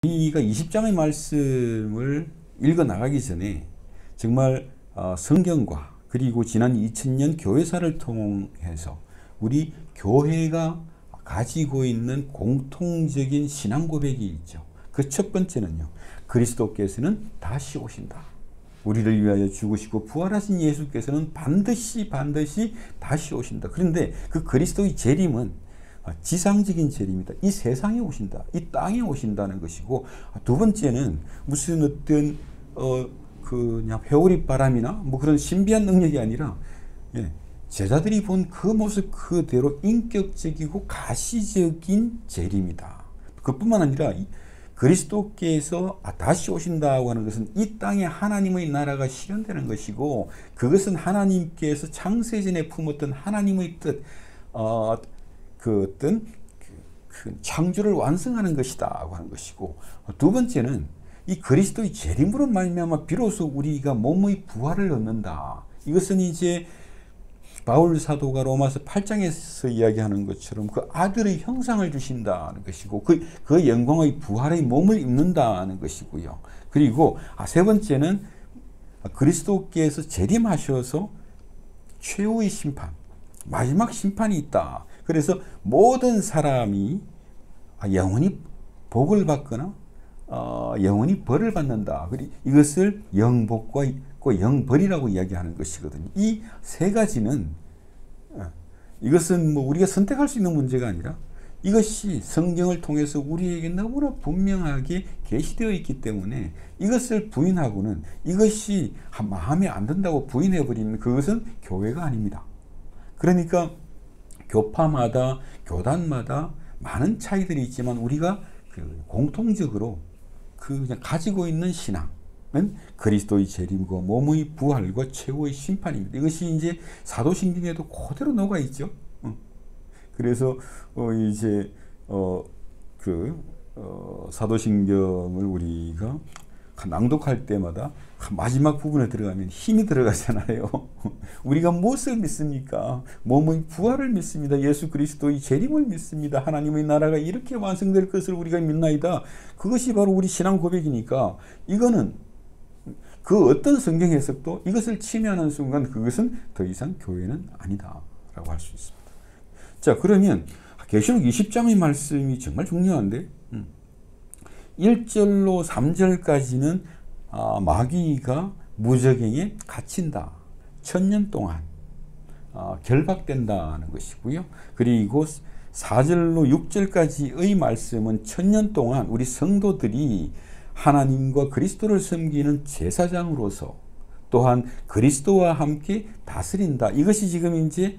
우리가 20장의 말씀을 읽어 나가기 전에 정말 성경과 그리고 지난 2000년 교회사를 통해서 우리 교회가 가지고 있는 공통적인 신앙 고백이 있죠. 그 첫 번째는요, 그리스도께서는 다시 오신다. 우리를 위하여 죽으시고 부활하신 예수께서는 반드시 다시 오신다. 그런데 그 그리스도의 재림은 지상적인 재림이다. 이 세상에 오신다. 이 땅에 오신다는 것이고, 두 번째는 무슨 어떤 그냥 회오리 바람이나 뭐 그런 신비한 능력이 아니라, 제자들이 본 그 모습 그대로 인격적이고 가시적인 재림이다. 그뿐만 아니라 그리스도께서 다시 오신다고 하는 것은 이 땅에 하나님의 나라가 실현되는 것이고, 그것은 하나님께서 창세전에 품었던 하나님의 뜻, 그 어떤 그 창조를 완성하는 것이다고 하는 것이고, 두 번째는 이 그리스도의 재림으로 말미암아 비로소 우리가 몸의 부활을 얻는다. 이것은 이제 바울 사도가 로마서 8장에서 이야기하는 것처럼 그 아들의 형상을 주신다는 것이고, 그 영광의 부활의 몸을 입는다는 것이고요. 그리고 세 번째는 그리스도께서 재림하셔서 최후의 심판, 마지막 심판이 있다. 그래서 모든 사람이 영원히 복을 받거나 영원히 벌을 받는다. 이것을 영복과 영벌이라고 이야기하는 것이거든요. 이 세 가지는 이것은 뭐 우리가 선택할 수 있는 문제가 아니라 이것이 성경을 통해서 우리에게 너무나 분명하게 계시되어 있기 때문에 이것을 부인하고는, 이것이 마음에 안 든다고 부인해버리면 그것은 교회가 아닙니다. 그러니까 교파마다 교단마다 많은 차이들이 있지만 우리가 공통적으로 그냥 가지고 있는 신앙은 그리스도의 재림과 몸의 부활과 최후의 심판입니다. 이것이 이제 사도신경에도 그대로 녹아 있죠. 그래서 이제 사도신경을 우리가 낭독할 때마다 마지막 부분에 들어가면 힘이 들어가잖아요. 우리가 무엇을 믿습니까? 몸의 부활을 믿습니다. 예수 그리스도의 재림을 믿습니다. 하나님의 나라가 이렇게 완성될 것을 우리가 믿나이다. 그것이 바로 우리 신앙 고백이니까, 이거는 그 어떤 성경 해석도 이것을 침해하는 순간 그것은 더 이상 교회는 아니다 라고 할 수 있습니다. 자, 그러면 계시록 20장의 말씀이 정말 중요한데, 1절로 3절까지는 마귀가 무저갱에 갇힌다. 1000년 동안 결박된다는 것이고요. 그리고 4절로 6절까지의 말씀은 1000년 동안 우리 성도들이 하나님과 그리스도를 섬기는 제사장으로서 또한 그리스도와 함께 다스린다. 이것이 지금 이제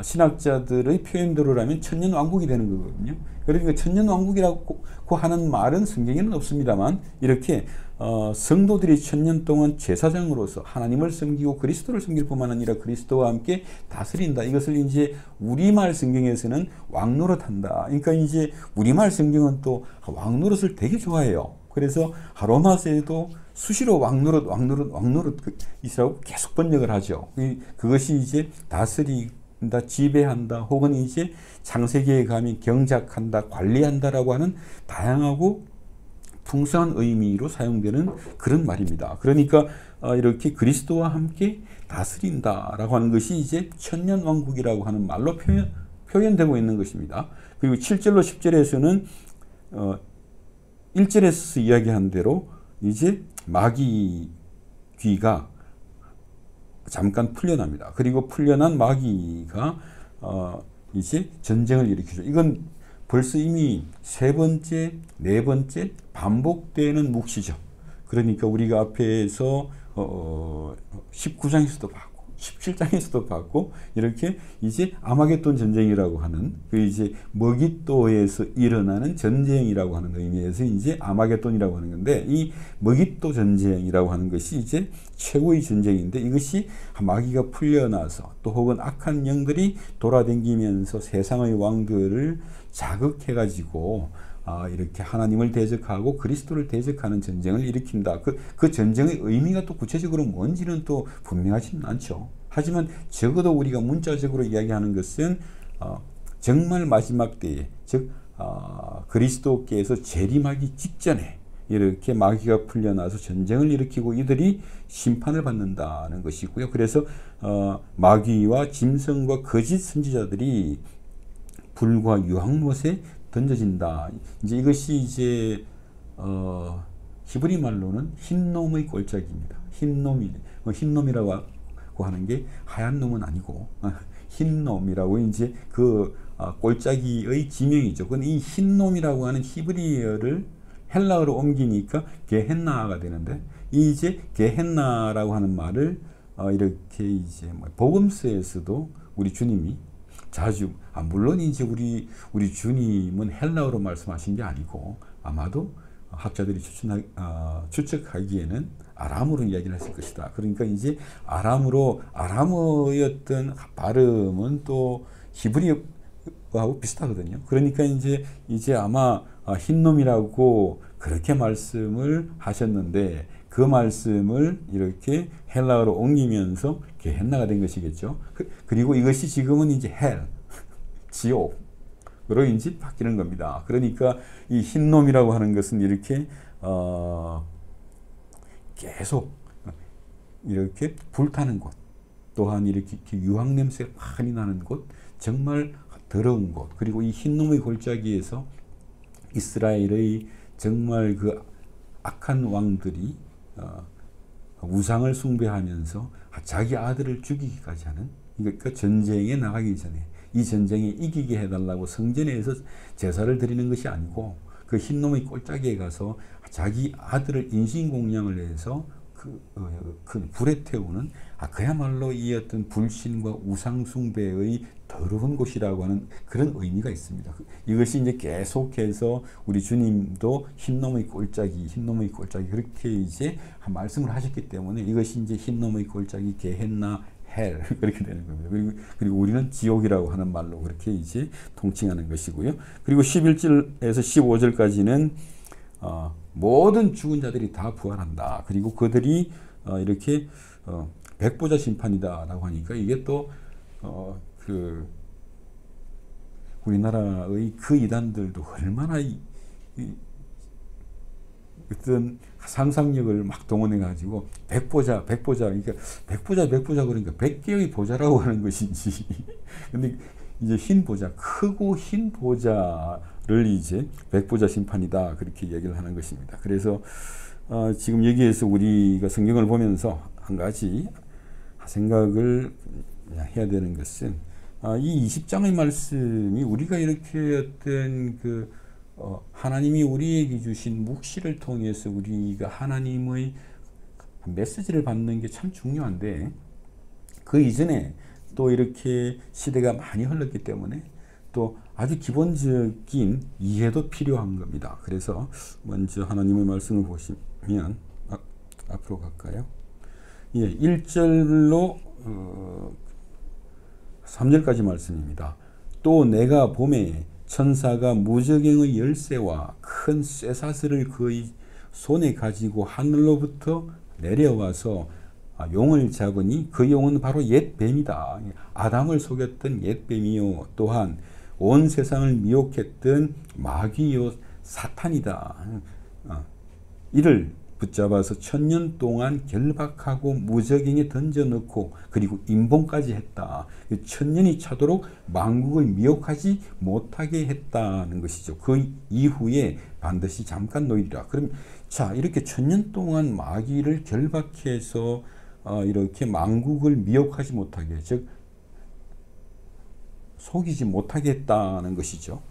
신학자들의 표현대로라면 천년왕국이 되는 거거든요. 그러니까 천년왕국이라고 하는 말은 성경에는 없습니다만, 이렇게 성도들이 1000년 동안 제사장으로서 하나님을 섬기고 그리스도를 섬길 뿐만 아니라 그리스도와 함께 다스린다. 이것을 이제 우리말 성경에서는 왕노릇한다. 그러니까 이제 우리말 성경은 또 왕노릇을 되게 좋아해요. 그래서 로마서에도 수시로 왕노릇이라고 계속 번역을 하죠. 그것이 이제 다스린다, 지배한다, 혹은 이제 창세기에 가면 경작한다, 관리한다라고 하는 다양하고 풍성한 의미로 사용되는 그런 말입니다. 그러니까 이렇게 그리스도와 함께 다스린다라고 하는 것이 이제 천년왕국이라고 하는 말로 표현되고 있는 것입니다. 그리고 7절로 10절에서는 1절에서 이야기한 대로 이제 마귀 귀가 잠깐 풀려납니다. 그리고 풀려난 마귀가 이제 전쟁을 일으키죠. 이건 벌써 이미 세 번째, 네 번째 반복되는 묵시죠. 그러니까 우리가 앞에서 19장에서도 봤고 17장에서도 봤고, 이렇게 이제 아마겟돈 전쟁이라고 하는 그 이제 머깃도에서 일어나는 전쟁이라고 하는 의미에서 이제 아마겟돈이라고 하는 건데, 이 머깃도 전쟁이라고 하는 것이 이제 최고의 전쟁인데, 이것이 마귀가 풀려나서 또 혹은 악한 영들이 돌아다니면서 세상의 왕들을 자극해가지고 이렇게 하나님을 대적하고 그리스도를 대적하는 전쟁을 일으킨다. 그 전쟁의 의미가 또 구체적으로 뭔지는 또 분명하지는 않죠. 하지만 적어도 우리가 문자적으로 이야기하는 것은 정말 마지막 때에, 즉 그리스도께서 재림하기 직전에 이렇게 마귀가 풀려나서 전쟁을 일으키고 이들이 심판을 받는다는 것이고요. 그래서 마귀와 짐승과 거짓 선지자들이 불과 유황못에 던져진다. 이제 이것이 이제 히브리 말로는 흰 놈의 꼴짝입니다. 흰 놈이라고 하는 게 하얀 놈은 아니고 흰 놈이라고 이제 그 꼴짝이의 지명이죠. 근데 이 흰 놈이라고 하는 히브리어를 헬라어로 옮기니까 게헨나가 되는데, 이제 게헨나라고 하는 말을 이렇게 이제 복음서에서도 우리 주님이 자주, 물론 이제 우리 주님은 헬라어로 말씀하신 게 아니고 아마도 학자들이 추측하기에는 아람어로 이야기를 했을 것이다. 그러니까 이제 아람어의 어떤 발음은 또 히브리어하고 비슷하거든요. 그러니까 이제 아마 흰놈이라고 그렇게 말씀을 하셨는데, 그 말씀을 이렇게 헬라어로 옮기면서 게헨나가 된 것이겠죠. 그리고 이것이 지금은 이제 지옥으로 이제 바뀌는 겁니다. 그러니까 이 흰놈이라고 하는 것은 이렇게 계속 이렇게 불타는 곳, 또한 이렇게 유황 냄새 많이 나는 곳, 정말 더러운 곳, 그리고 이 흰놈의 골짜기에서 이스라엘의 정말 그 악한 왕들이 우상을 숭배하면서 자기 아들을 죽이기까지 하는, 그러니까 전쟁에 나가기 전에 이 전쟁에 이기게 해달라고 성전에서 제사를 드리는 것이 아니고 그 흰놈의 꼴짜기에 가서 자기 아들을 인신공양을 해서 그 불에 태우는, 그야말로 이 어떤 불신과 우상숭배의 더러운 곳이라고 하는 그런 의미가 있습니다. 이것이 이제 계속해서 우리 주님도 흰놈의 꼴짜기 그렇게 이제 말씀을 하셨기 때문에 이것이 이제 흰놈의 꼴짜기, 게헨나, 헬 그렇게 되는 겁니다. 그리고 우리는 지옥이라고 하는 말로 그렇게 이제 통칭하는 것이고요. 그리고 11절에서 15절까지는 모든 죽은 자들이 다 부활한다. 그리고 그들이 이렇게 백보자 심판이다라고 하니까 이게 또 우리나라의 그 이단들도 얼마나 어떤 상상력을 막 동원해 가지고 백보자 그러니까 백보자 그러니까 100개의 보자라고 하는 것인지 근데 이제 흰 보자, 크고 흰 보자를 이제 백보자 심판이다 그렇게 얘기를 하는 것입니다. 그래서 지금 여기에서 우리가 성경을 보면서 한 가지 생각을 해야 되는 것은 이 20장의 말씀이 우리가 이렇게 어떤 하나님이 우리에게 주신 묵시를 통해서 우리가 하나님의 메시지를 받는 게 참 중요한데, 그 이전에 또 이렇게 시대가 많이 흘렀기 때문에 또 아주 기본적인 이해도 필요한 겁니다. 그래서 먼저 하나님의 말씀을 보시면 앞으로 갈까요? 1절로 3절까지 말씀입니다. 또 내가 봄에 천사가 무저갱의 열쇠와 큰 쇠사슬을 그의 손에 가지고 하늘로부터 내려와서 용을 잡으니 그 용은 바로 옛 뱀이다. 아담을 속였던 옛 뱀이요, 또한 온 세상을 미혹했던 마귀요 사탄이다. 이를 붙잡아서 1000년 동안 결박하고 무저갱에 던져넣고 그리고 임봉까지 했다. 1000년이 차도록 만국을 미혹하지 못하게 했다는 것이죠. 그 이후에 반드시 잠깐 놓이리라. 그럼 자, 이렇게 1000년 동안 마귀를 결박해서 이렇게 만국을 미혹하지 못하게, 즉 속이지 못하게 했다는 것이죠.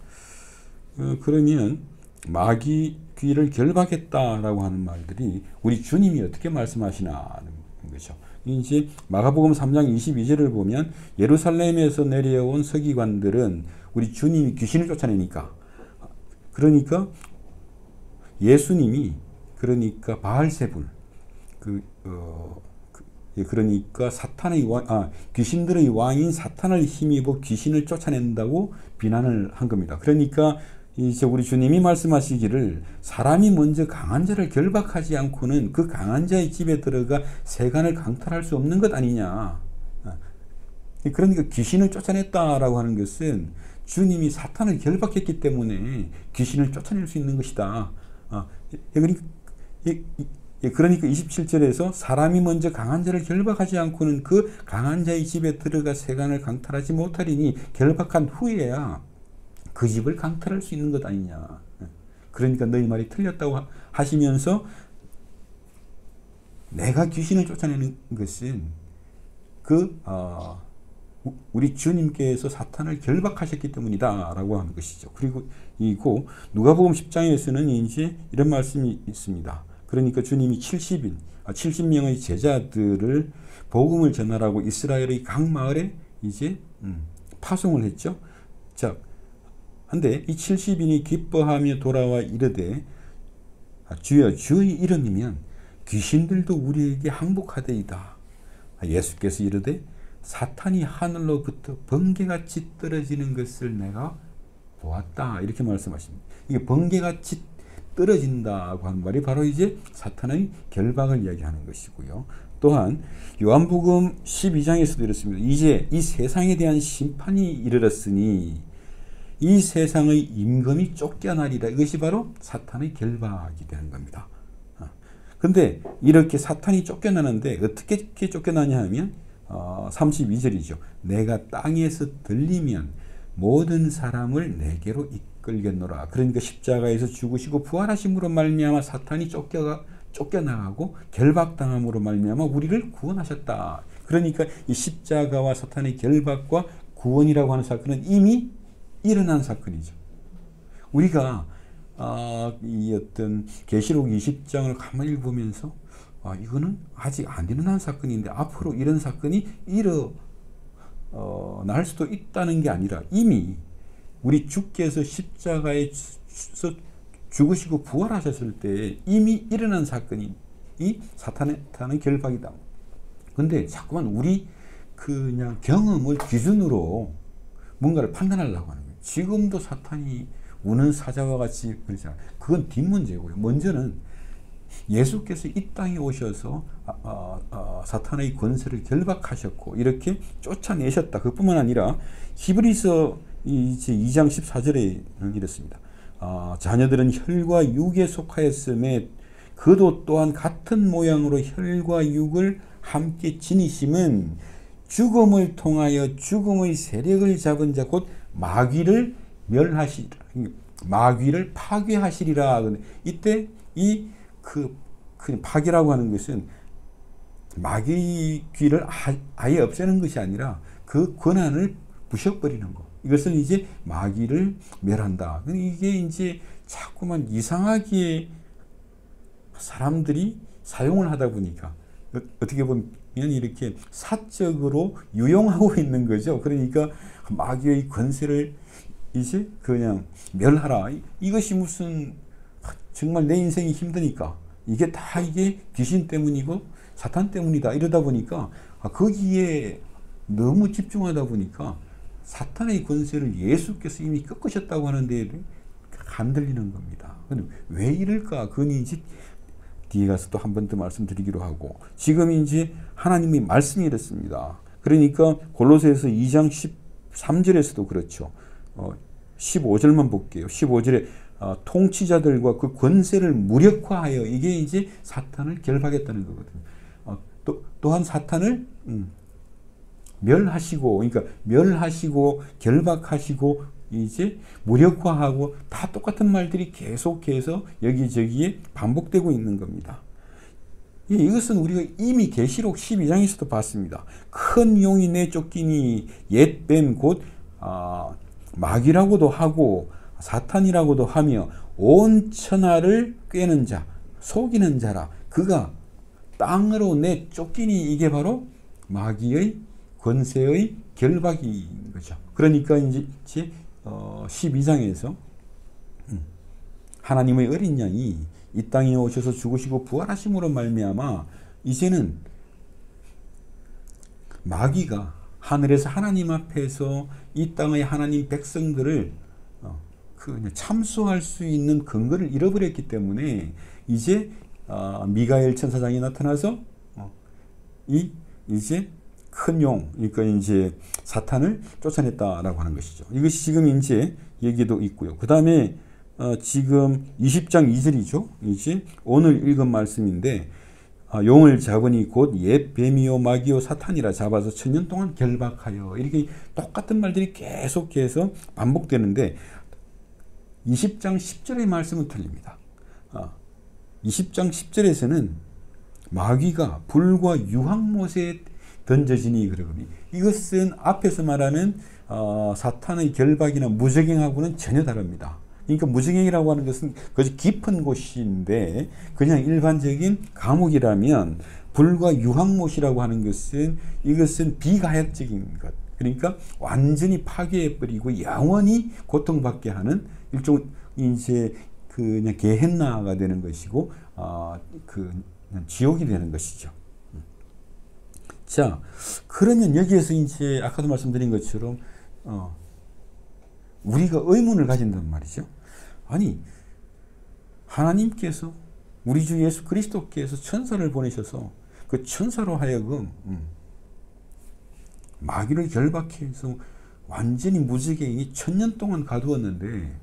그러면 마귀를 결박했다라고 하는 말들이 우리 주님이 어떻게 말씀하시나는 거죠. 이제 마가복음 3장 22절을 보면 예루살렘에서 내려온 서기관들은 우리 주님이 귀신을 쫓아내니까, 그러니까 예수님이 그러니까 바알세불 그러니까 귀신들의 왕인 사탄을 힘입어 귀신을 쫓아낸다고 비난을 한 겁니다. 그러니까 이제 우리 주님이 말씀하시기를 사람이 먼저 강한 자를 결박하지 않고는 그 강한 자의 집에 들어가 세간을 강탈할 수 없는 것 아니냐. 그러니까 귀신을 쫓아냈다라고 하는 것은 주님이 사탄을 결박했기 때문에 귀신을 쫓아낼 수 있는 것이다. 그러니까 27절에서 사람이 먼저 강한 자를 결박하지 않고는 그 강한 자의 집에 들어가 세간을 강탈하지 못하리니 결박한 후에야 그 집을 강탈할 수 있는 것 아니냐. 그러니까 너희 말이 틀렸다고 하시면서 내가 귀신을 쫓아내는 것은 우리 주님께서 사탄을 결박하셨기 때문이다 라고 하는 것이죠. 그리고 누가복음 10장에서는 이제 이런 말씀이 있습니다. 그러니까 주님이 70명의 제자들을 복음을 전하라고 이스라엘의 각 마을에 이제 파송을 했죠. 자, 근데 이 70인이 기뻐하며 돌아와 이르되 주여 주의 이름이면 귀신들도 우리에게 항복하되이다. 예수께서 이르되 사탄이 하늘로부터 번개같이 떨어지는 것을 내가 보았다. 이렇게 말씀하십니다. 이게 번개같이 떨어진다고 하는 말이 바로 이제 사탄의 결박을 이야기하는 것이고요. 또한 요한복음 12장에서도 이렇습니다. 이제 이 세상에 대한 심판이 이르렀으니 이 세상의 임금이 쫓겨나리라. 이것이 바로 사탄의 결박이 되는 겁니다. 근데 이렇게 사탄이 쫓겨나는데 어떻게 쫓겨나냐 하면 32절이죠. 내가 땅에서 들리면 모든 사람을 내게로 이끌겠노라. 그러니까 십자가에서 죽으시고 부활하심으로 말미암아 사탄이 쫓겨나가고 결박당함으로 말미암아 우리를 구원하셨다. 그러니까 이 십자가와 사탄의 결박과 구원이라고 하는 사건은 이미 일어난 사건이죠. 우리가 이 어떤 계시록 20장을 가만히 보면서 이거는 아직 안 일어난 사건인데 앞으로 이런 사건이 날 수도 있다는 게 아니라 이미 우리 주께서 십자가에서 죽으시고 부활하셨을 때 이미 일어난 사건이 이 사탄의 결박이다. 근데 자꾸만 우리 그냥 경험을 기준으로 뭔가를 판단하려고 하는 거예요. 지금도 사탄이 우는 사자와 같이 그러잖아요. 그건 뒷문제고요. 먼저는 예수께서 이 땅에 오셔서 사탄의 권세를 결박하셨고 이렇게 쫓아내셨다. 그뿐만 아니라 히브리서 이제 2장 14절에 이렇습니다. 자녀들은 혈과 육에 속하였음에 그도 또한 같은 모양으로 혈과 육을 함께 지니심은 죽음을 통하여 죽음의 세력을 잡은 자 곧 마귀를 마귀를 파괴하시리라. 이때 그 파괴라고 하는 것은 마귀 귀를 아예 없애는 것이 아니라 그 권한을 부셔버리는 것. 이것을 이제 마귀를 멸한다. 이게 이제 자꾸만 이상하게 사람들이 사용을 하다 보니까 어떻게 보면 이렇게 사적으로 유용하고 있는 거죠. 그러니까 마귀의 권세를 이제 그냥 멸하라. 이것이 무슨 정말 내 인생이 힘드니까 이게 다 이게 귀신 때문이고 사탄 때문이다. 이러다 보니까 거기에 너무 집중하다 보니까 사탄의 권세를 예수께서 이미 꺾으셨다고 하는데 안 들리는 겁니다. 왜 이럴까? 그건 이제 뒤에 가서 또 한 번 더 말씀드리기로 하고 지금 이제 하나님의 말씀이 이렇습니다. 그러니까 골로새서 2장 13절에서도 그렇죠. 15절만 볼게요. 15절에 통치자들과 그 권세를 무력화하여 이게 이제 사탄을 결박했다는 거거든요. 또한 사탄을 멸하시고 그러니까 멸하시고 결박하시고 이제 무력화하고 다 똑같은 말들이 계속해서 여기저기에 반복되고 있는 겁니다. 이것은 우리가 이미 계시록 12장에서도 봤습니다. 큰 용이 내쫓기니 옛 뱀 곧 마귀라고도 하고 사탄이라고도 하며 온 천하를 꿰는 자 속이는 자라. 그가 땅으로 내쫓기니 이게 바로 마귀의 권세의 결박인 거죠. 그러니까 이제 12장에서 하나님의 어린 양이 이 땅에 오셔서 죽으시고 부활하심으로 말미암아 이제는 마귀가 하늘에서 하나님 앞에서 이 땅의 하나님 백성들을 그냥 참수할 수 있는 근거를 잃어버렸기 때문에 이제 미가엘 천사장이 나타나서 이제 큰 용, 그러니까 이제 사탄을 쫓아냈다라고 하는 것이죠. 이것이 지금 이제 얘기도 있고요. 그 다음에 지금 20장 2절이죠. 이제 오늘 읽은 말씀인데, 용을 잡으니 곧 옛 뱀이요 마귀요 사탄이라 잡아서 1000년 동안 결박하여, 이렇게 똑같은 말들이 계속해서 반복되는데 20장 10절의 말씀은 틀립니다. 20장 10절에서는 마귀가 불과 유황못에 던져지니 그러거든요. 이것은 앞에서 말하는 사탄의 결박이나 무저갱하고는 전혀 다릅니다. 그러니까 무저갱이라고 하는 것은 그것이 깊은 곳인데, 그냥 일반적인 감옥이라면 불과 유황못이라고 하는 것은 이것은 비가역적인 것, 그러니까 완전히 파괴해버리고 영원히 고통받게 하는 일종 이제 그냥 게헨나가 되는 것이고, 그 지옥이 되는 것이죠. 자, 그러면 여기에서 이제 아까도 말씀드린 것처럼 우리가 의문을 가진단 말이죠. 아니, 하나님께서, 우리 주 예수 그리스도께서 천사를 보내셔서 그 천사로 하여금 마귀를 결박해서 완전히 무지개이 1000년 동안 가두었는데,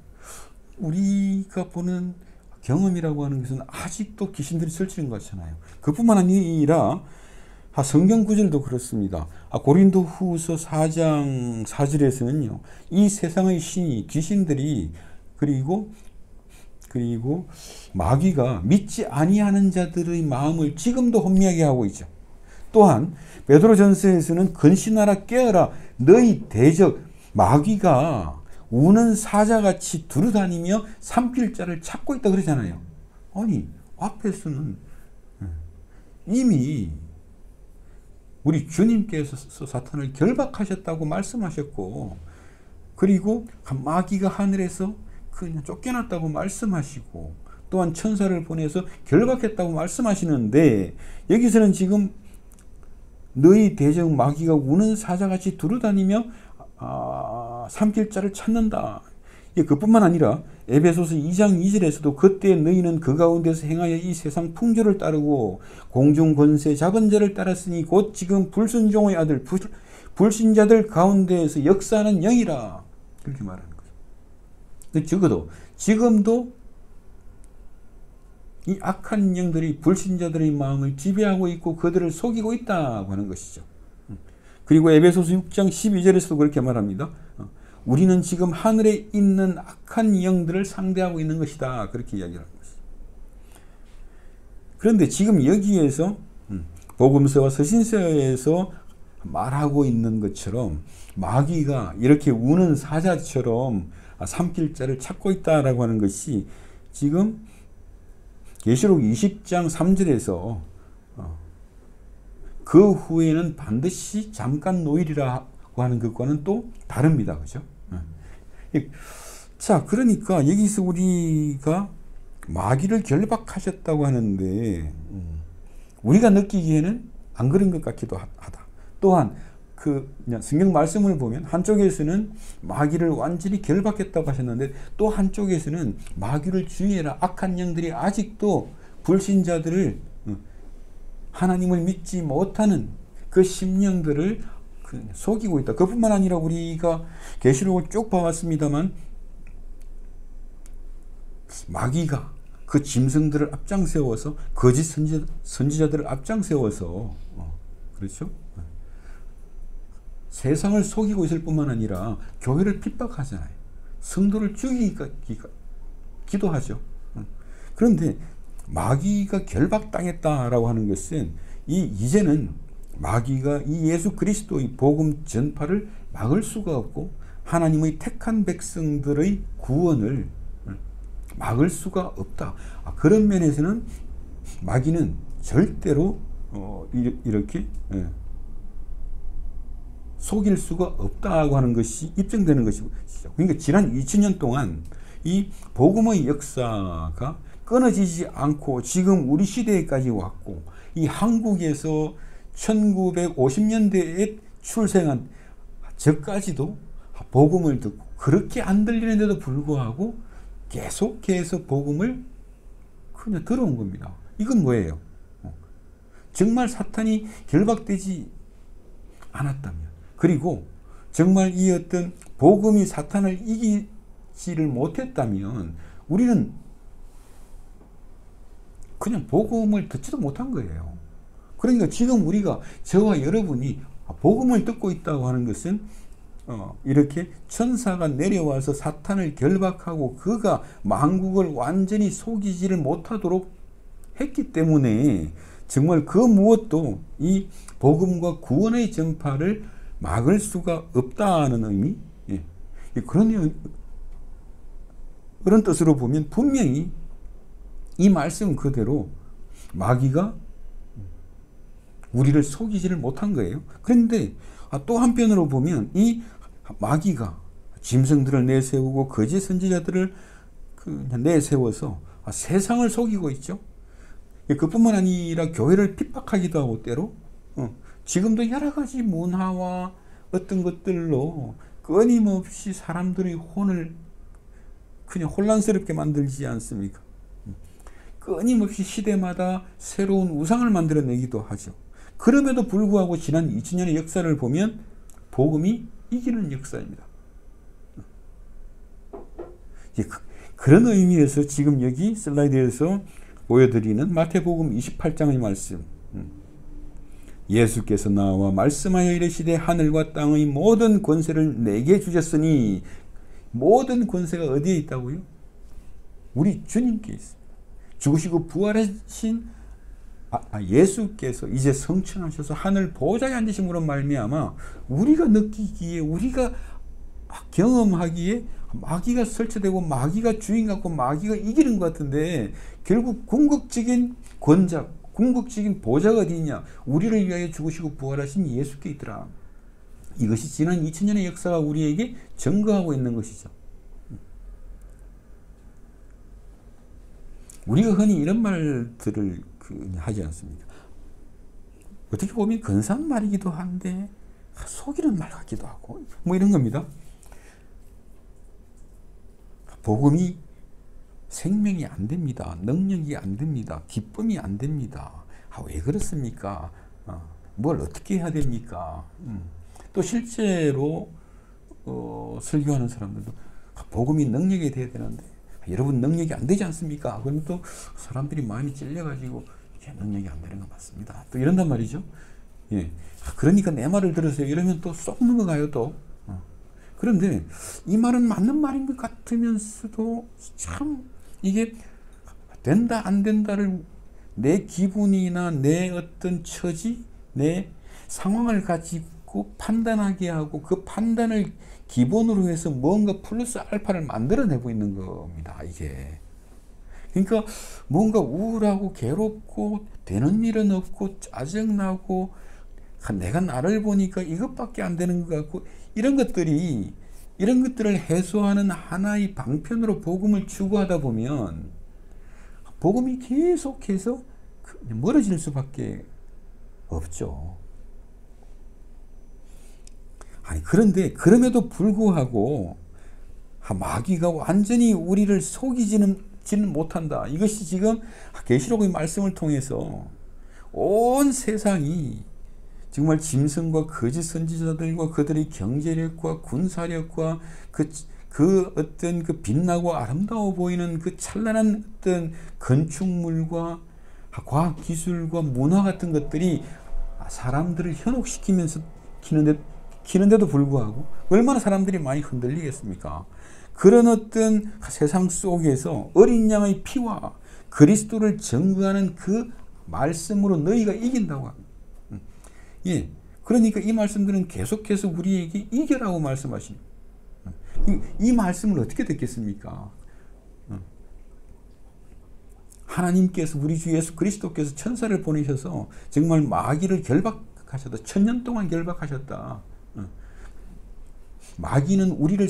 우리가 보는 경험이라고 하는 것은 아직도 귀신들이 설치는 것 같잖아요. 그뿐만 아니라 성경 구절도 그렇습니다. 고린도 후서 4장 4절에서는요, 이 세상의 신이, 귀신들이, 그리고 마귀가 믿지 아니하는 자들의 마음을 지금도 혼미하게 하고 있죠. 또한 베드로전서에서는 근신하라 깨어라 너희 대적 마귀가 우는 사자같이 두루다니며 삼킬 자를 찾고 있다 그러잖아요. 아니, 앞에서는 이미 우리 주님께서 사탄을 결박하셨다고 말씀하셨고, 그리고 마귀가 하늘에서 그냥 쫓겨났다고 말씀하시고, 또한 천사를 보내서 결박했다고 말씀하시는데, 여기서는 지금 너희 대적 마귀가 우는 사자같이 두루다니며 삼킬 자를 찾는다. 그뿐만 아니라 에베소서 2장 2절에서도 그때 너희는 그 가운데서 행하여 이 세상 풍조를 따르고 공중 권세 잡은 자를 따랐으니 곧 지금 불순종의 아들 불신자들 가운데에서 역사하는 영이라, 그렇게 말하는 거죠. 적어도 지금도 이 악한 영들이 불신자들의 마음을 지배하고 있고 그들을 속이고 있다고 하는 것이죠. 그리고 에베소서 6장 12절에서도 그렇게 말합니다. 우리는 지금 하늘에 있는 악한 영들을 상대하고 있는 것이다, 그렇게 이야기를 하는 것이죠. 그런데 지금 여기에서 복음서와 서신서에서 말하고 있는 것처럼 마귀가 이렇게 우는 사자처럼 삼킬 자를 찾고 있다라고 하는 것이 지금 계시록 20장 3절에서 그 후에는 반드시 잠깐 노일이라고 하는 것과는 또 다릅니다. 그죠? 자, 그러니까 여기서 우리가 마귀를 결박하셨다고 하는데, 우리가 느끼기에는 안 그런 것 같기도 하다. 또한 그 성경 말씀을 보면 한쪽에서는 마귀를 완전히 결박했다고 하셨는데, 또 한쪽에서는 마귀를 주의해라, 악한 영들이 아직도 불신자들을, 하나님을 믿지 못하는 그 심령들을 속이고 있다. 그뿐만 아니라 우리가 계시록을 쭉 봐왔습니다만, 마귀가 그 짐승들을 앞장세워서, 거짓 선지자들을 앞장세워서, 그렇죠? 세상을 속이고 있을 뿐만 아니라 교회를 핍박하잖아요. 성도를 죽이기도 하죠. 그런데 마귀가 결박당했다라고 하는 것은 이제는 마귀가 이 예수 그리스도의 복음 전파를 막을 수가 없고, 하나님의 택한 백성들의 구원을 막을 수가 없다. 그런 면에서는 마귀는 절대로 이렇게 속일 수가 없다고 하는 것이 입증되는 것이죠. 그러니까 지난 2000년 동안 이 복음의 역사가 끊어지지 않고 지금 우리 시대에까지 왔고, 이 한국에서 1950년대에 출생한 저까지도 복음을 듣고 그렇게 안 들리는데도 불구하고 계속해서 복음을 그냥 들어온 겁니다. 이건 뭐예요? 정말 사탄이 결박되지 않았다면, 그리고 정말 이 어떤 복음이 사탄을 이기지를 못했다면 우리는 그냥 복음을 듣지도 못한 거예요. 그러니까 지금 우리가, 저와 여러분이 복음을 듣고 있다고 하는 것은 이렇게 천사가 내려와서 사탄을 결박하고 그가 만국을 완전히 속이지를 못하도록 했기 때문에 정말 그 무엇도 이 복음과 구원의 전파를 막을 수가 없다는 의미, 그런 뜻으로 보면 분명히 이 말씀 그대로 마귀가 우리를 속이지를 못한 거예요. 그런데 또 한편으로 보면 이 마귀가 짐승들을 내세우고 거짓 선지자들을 내세워서 세상을 속이고 있죠. 그뿐만 아니라 교회를 핍박하기도 하고 때로 지금도 여러 가지 문화와 어떤 것들로 끊임없이 사람들의 혼을 그냥 혼란스럽게 만들지 않습니까? 끊임없이 시대마다 새로운 우상을 만들어내기도 하죠. 그럼에도 불구하고 지난 2000년의 역사를 보면 복음이 이기는 역사입니다. 그런 의미에서 지금 여기 슬라이드에서 보여드리는 마태복음 28장의 말씀, 예수께서 나와 말씀하여 이르시되 하늘과 땅의 모든 권세를 내게 주셨으니, 모든 권세가 어디에 있다고요? 우리 주님께 있습니다. 죽으시고 부활하신 예수께서 이제 성천하셔서 하늘 보좌에 앉으심으로 말미암아 우리가 느끼기에, 우리가 경험하기에 마귀가 설치되고 마귀가 주인 같고 마귀가 이기는 것 같은데, 결국 궁극적인 권작, 궁극적인 보좌가 어디 있냐? 우리를 위하여 죽으시고 부활하신 예수께 있더라. 이것이 지난 2000년의 역사가 우리에게 증거하고 있는 것이죠. 우리가 흔히 이런 말들을 하지 않습니까? 어떻게 보면 근사한 말이기도 한데 속이는 말 같기도 하고 뭐 이런 겁니다. 복음이 생명이 안 됩니다. 능력이 안 됩니다. 기쁨이 안 됩니다. 왜 그렇습니까? 뭘 어떻게 해야 됩니까? 또 실제로 설교하는 사람들도 복음이 능력이 돼야 되는데 여러분 능력이 안 되지 않습니까? 그럼 또 사람들이 마음이 찔려가지고 능력이 안 되는 거 맞습니다. 또 이런단 말이죠. 예. 그러니까 내 말을 들으세요. 이러면 또 쏙 넘어가요 또. 그런데 이 말은 맞는 말인 것 같으면서도 참 이게 된다 안 된다를 내 기분이나 내 어떤 처지, 내 상황을 가지고 판단하게 하고 그 판단을 기본으로 해서 뭔가 플러스 알파를 만들어내고 있는 겁니다. 이게. 그러니까 뭔가 우울하고 괴롭고 되는 일은 없고 짜증나고 내가 나를 보니까 이것밖에 안 되는 것 같고 이런 것들을 해소하는 하나의 방편으로 복음을 추구하다 보면 복음이 계속해서 멀어질 수밖에 없죠. 그런데 그럼에도 불구하고 마귀가 완전히 우리를 속이지는 못한다. 이것이 지금 계시록의 말씀을 통해서 온 세상이 정말 짐승과 거짓 선지자들과 그들의 경제력과 군사력과 그 어떤 그 빛나고 아름다워 보이는 그 찬란한 어떤 건축물과 과학 기술과 문화 같은 것들이 사람들을 현혹시키면서 키는데도 불구하고 얼마나 사람들이 많이 흔들리겠습니까? 그런 어떤 세상 속에서 어린 양의 피와 그리스도를 증거하는 그 말씀으로 너희가 이긴다고 합니다. 예. 그러니까 이 말씀들은 계속해서 우리에게 이겨라고 말씀하십니다. 이 말씀을 어떻게 듣겠습니까? 하나님께서 우리 주 예수 그리스도께서 천사를 보내셔서 정말 마귀를 결박하셨다. 1000년 동안 결박하셨다. 마귀는 우리를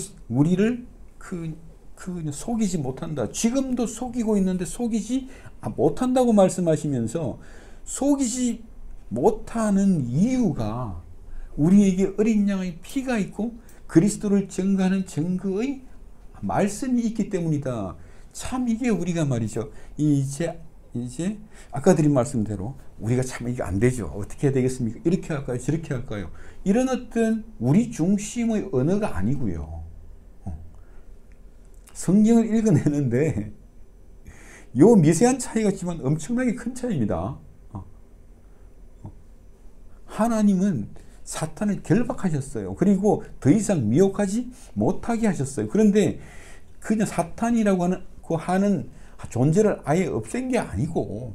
속이지 못한다. 지금도 속이고 있는데 속이지 못한다고 말씀하시면서 속이지 못하는 이유가 우리에게 어린 양의 피가 있고 그리스도를 증거하는 증거의 말씀이 있기 때문이다. 참 이게 우리가 말이죠. 이제 이제 아까 드린 말씀대로 우리가 참 이게 안 되죠. 어떻게 해야 되겠습니까? 이렇게 할까요? 저렇게 할까요? 이런 어떤 우리 중심의 언어가 아니고요. 성경을 읽어내는데 요 미세한 차이가 있지만 엄청나게 큰 차이입니다. 하나님은 사탄을 결박하셨어요. 그리고 더 이상 미혹하지 못하게 하셨어요. 그런데 그냥 사탄이라고 하는 존재를 아예 없앤 게 아니고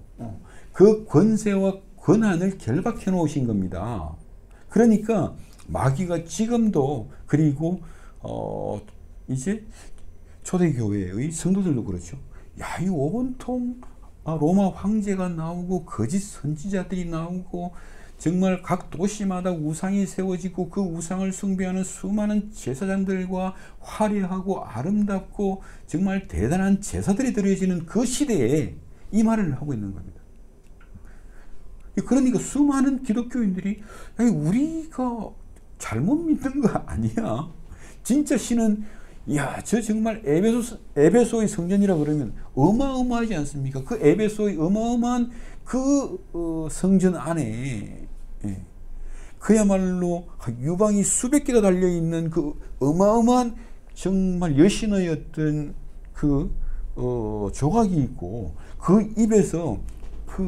그 권세와 권한을 결박해 놓으신 겁니다. 그러니까 마귀가 지금도 그리고 이제 초대교회의 성도들도 그렇죠. 야, 이 온통 로마 황제가 나오고 거짓 선지자들이 나오고 정말 각 도시마다 우상이 세워지고 그 우상을 숭배하는 수많은 제사장들과 화려하고 아름답고 정말 대단한 제사들이 드려지는 그 시대에 이 말을 하고 있는 겁니다. 그러니까 수많은 기독교인들이 우리가 잘못 믿는 거 아니야. 진짜 신은 야, 저 정말 에베소의 성전이라 그러면 어마어마하지 않습니까? 그 에베소의 어마어마한 그 성전 안에 그야말로 유방이 수백 개가 달려있는 그 어마어마한 정말 여신의 어떤 그 조각이 있고 그 입에서 그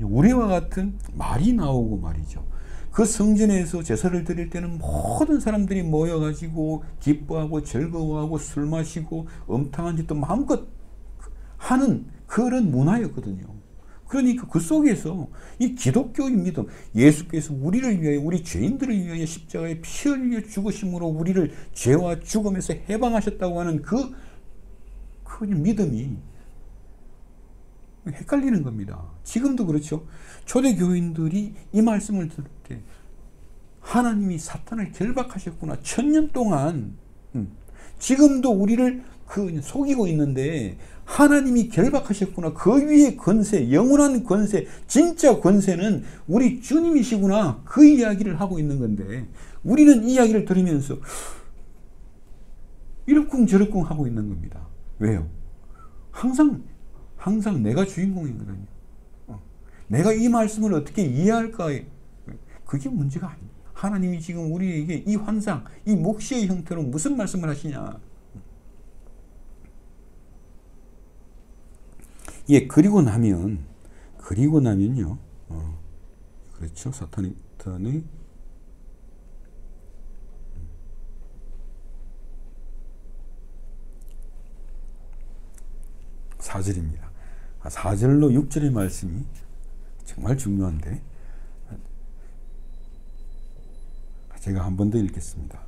우리와 같은 말이 나오고 말이죠. 그 성전에서 제사를 드릴 때는 모든 사람들이 모여가지고 기뻐하고 즐거워하고 술 마시고 음탕한 짓도 마음껏 하는 그런 문화였거든요. 그러니까 그 속에서 이 기독교의 믿음, 예수께서 우리를 위하여, 우리 죄인들을 위하여 십자가에 피 흘려 죽으심으로 우리를 죄와 죽음에서 해방하셨다고 하는 그 믿음이 헷갈리는 겁니다. 지금도 그렇죠. 초대교인들이 이 말씀을 들을 때 하나님이 사탄을 결박하셨구나. 1000년 동안 지금도 우리를 속이고 있는데 하나님이 결박하셨구나. 그 위에 권세, 영원한 권세, 진짜 권세는 우리 주님이시구나. 그 이야기를 하고 있는 건데 우리는 이 이야기를 들으면서 이러쿵저러쿵 하고 있는 겁니다. 왜요? 항상 내가 주인공이거든요. 내가 이 말씀을 어떻게 이해할까? 그게 문제가 아닙니다. 하나님이 지금 우리에게 이 환상, 이 목시의 형태로 무슨 말씀을 하시냐? 예, 그리고 나면요. 그렇죠. 사탄의 4절입니다. 4절로 6절의 말씀이 정말 중요한데 제가 한 번 더 읽겠습니다.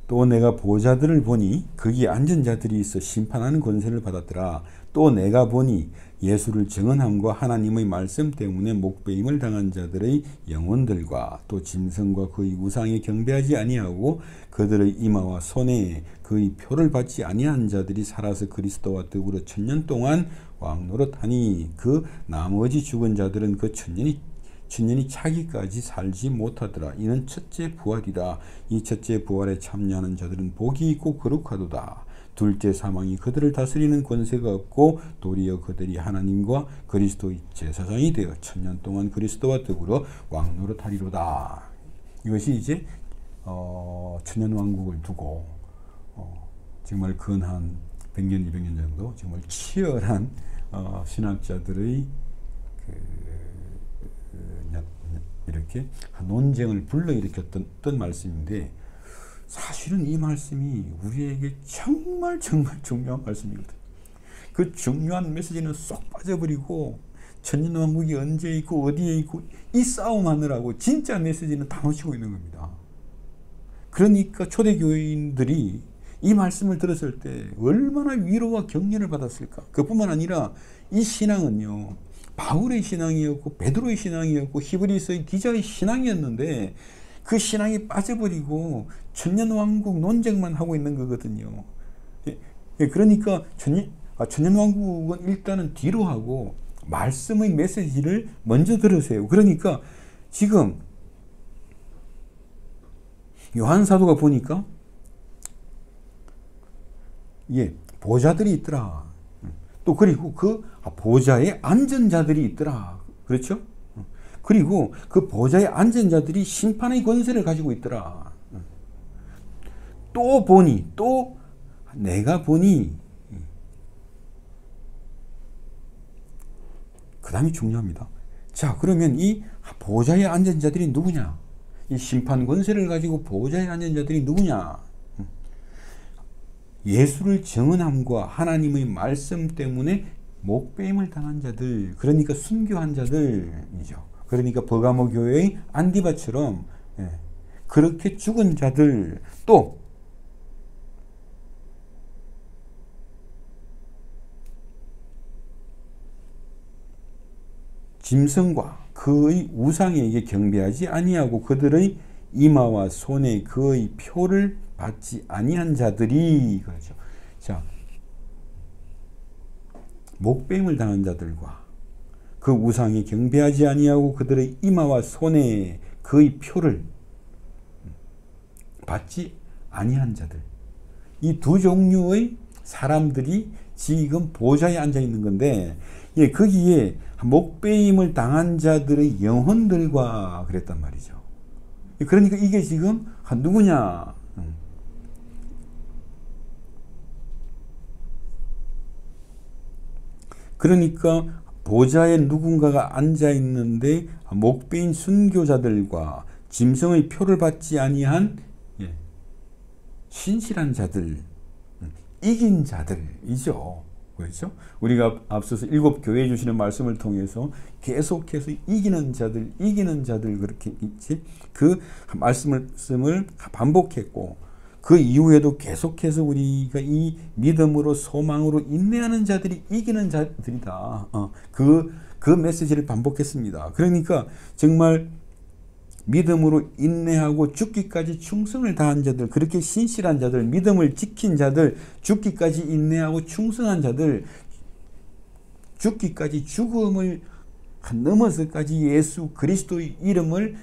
또 내가 보좌들을 보니 거기 앉은 자들이 있어 심판하는 권세를 받았더라. 또 내가 보니 예수를 증언함과 하나님의 말씀 때문에 목배임을 당한 자들의 영혼들과 또 짐승과 그의 우상에 경배하지 아니하고 그들의 이마와 손에 그의 표를 받지 아니한 자들이 살아서 그리스도와 더불어 1000년 동안 왕노릇하니 그 나머지 죽은 자들은 그 천년이 차기까지 살지 못하더라. 이는 첫째 부활이라. 이 첫째 부활에 참여하는 자들은 복이 있고 거룩하도다. 둘째 사망이 그들을 다스리는 권세가 없고 도리어 그들이 하나님과 그리스도의 제사장이 되어 1000년 동안 그리스도와 더불어 왕노릇하리로다. 이것이 이제 천년왕국을 두고 정말 근한 100년, 200년 정도 정말 치열한 신학자들의 이렇게 논쟁을 불러일으켰던 말씀인데 사실은 이 말씀이 우리에게 정말 중요한 말씀이거든요. 그 중요한 메시지는 쏙 빠져버리고 천년왕국이 언제 있고 어디에 있고 이 싸움하느라고 진짜 메시지는 다 놓치고 있는 겁니다. 그러니까 초대교인들이 이 말씀을 들었을 때 얼마나 위로와 격려를 받았을까. 그뿐만 아니라 이 신앙은요, 바울의 신앙이었고 베드로의 신앙이었고 히브리서의 기자의 신앙이었는데 그 신앙이 빠져버리고 천년왕국 논쟁만 하고 있는 거거든요. 그러니까 천년왕국은 일단은 뒤로 하고 말씀의 메시지를 먼저 들으세요. 그러니까 지금 요한사도가 보니까 보좌들이 있더라. 또 그리고 그 보좌에 앉은 자들이 있더라. 그렇죠? 그리고 그 보좌에 앉은 자들이 심판의 권세를 가지고 있더라. 또 보니, 또 내가 보니, 그 다음이 중요합니다. 자, 그러면 이 보좌에 앉은 자들이 누구냐? 이 심판 권세를 가지고 보좌에 앉은 자들이 누구냐? 예수를 증언함과 하나님의 말씀 때문에 목배임을 당한 자들, 그러니까 순교한 자들이죠. 그러니까 버가모 교회의 안디바처럼 그렇게 죽은 자들, 또 짐승과 그의 우상에게 경배하지 아니하고 그들의 이마와 손에 그의 표를 받지 아니한 자들이, 그렇죠. 자, 목배임을 당한 자들과 그 우상에 경배하지 아니하고 그들의 이마와 손에 그의 표를 받지 아니한 자들, 이 두 종류의 사람들이 지금 보좌에 앉아 있는 건데, 예, 거기에 목배임을 당한 자들의 영혼들과 그랬단 말이죠. 그러니까 이게 지금 누구냐? 그러니까 보좌에 누군가가 앉아 있는데 목배인 순교자들과 짐승의 표를 받지 아니한 신실한 자들, 이긴 자들이죠. 그렇죠? 우리가 앞서서 7 교회 주시는 말씀을 통해서 계속해서 이기는 자들 그렇게 있지. 그 말씀을 반복했고, 그 이후에도 계속해서 우리가 이 믿음으로 소망으로 인내하는 자들이 이기는 자들이다. 그 메시지를 반복했습니다. 그러니까 정말 믿음으로 인내하고 죽기까지 충성을 다한 자들, 그렇게 신실한 자들, 믿음을 지킨 자들, 죽기까지 인내하고 충성한 자들, 죽기까지 죽음을 넘어서까지 예수 그리스도의 이름을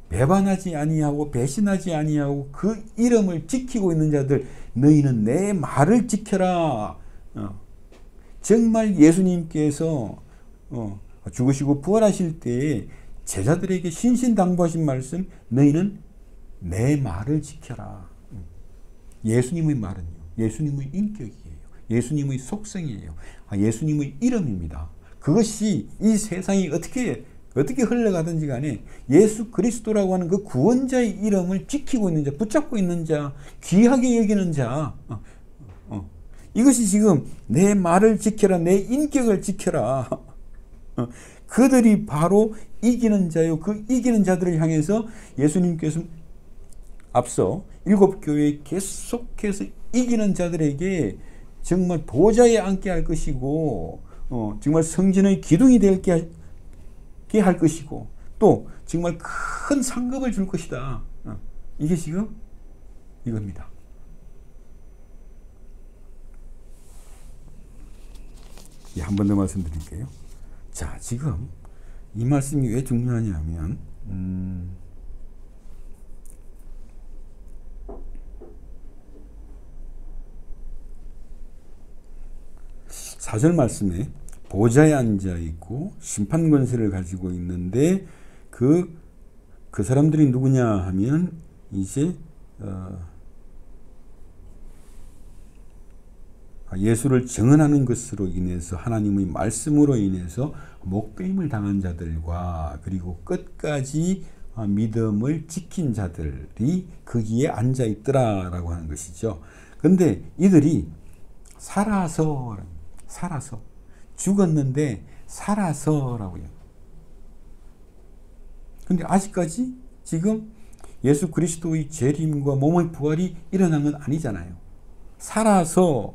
배반하지 아니하고 배신하지 아니하고 그 이름을 지키고 있는 자들, 너희는 내 말을 지켜라. 정말 예수님께서 죽으시고 부활하실 때에 제자들에게 신신당부하신 말씀, 너희는 내 말을 지켜라. 예수님의 말은요, 예수님의 인격이에요. 예수님의 속성이에요. 예수님의 이름입니다. 그것이 이 세상이 어떻게 흘러가든지 간에 예수 그리스도라고 하는 그 구원자의 이름을 지키고 있는 자, 붙잡고 있는 자, 귀하게 여기는 자, 이것이 지금 내 말을 지켜라, 내 인격을 지켜라. 그들이 바로 이기는 자요. 그 이기는 자들을 향해서 예수님께서 앞서 7 교회에 계속해서 이기는 자들에게 정말 보좌에 앉게 할 것이고, 정말 성전의 기둥이 되게 할 것이고, 또 정말 큰 상급을 줄 것이다. 이게 지금 이겁니다. 예, 한 번 더 말씀드릴게요. 자, 지금 이 말씀이 왜 중요하냐면, 4절 말씀에 보좌에 앉아 있고 심판 권세를 가지고 있는데 그 사람들이 누구냐 하면 이제 예수를 증언하는 것으로 인해서, 하나님의 말씀으로 인해서 목배임을 당한 자들과 그리고 끝까지 믿음을 지킨 자들이 거기에 앉아 있더라라고 하는 것이죠. 근데 이들이 살아서 죽었는데 살아서라고요. 근데 아직까지 지금 예수 그리스도의 재림과 몸의 부활이 일어난 건 아니잖아요. 살아서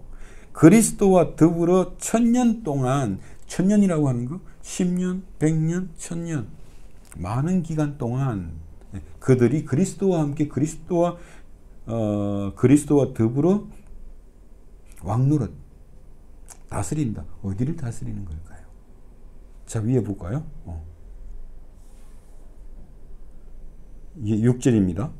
그리스도와 더불어 1000년 동안, 1000년이라고 하는 거 10년, 100년, 1000년, 많은 기간 동안 그들이 그리스도와 함께 그리스도와 더불어 왕노릇 다스린다. 어디를 다스리는 걸까요? 자, 위에 볼까요? 이게 6절입니다.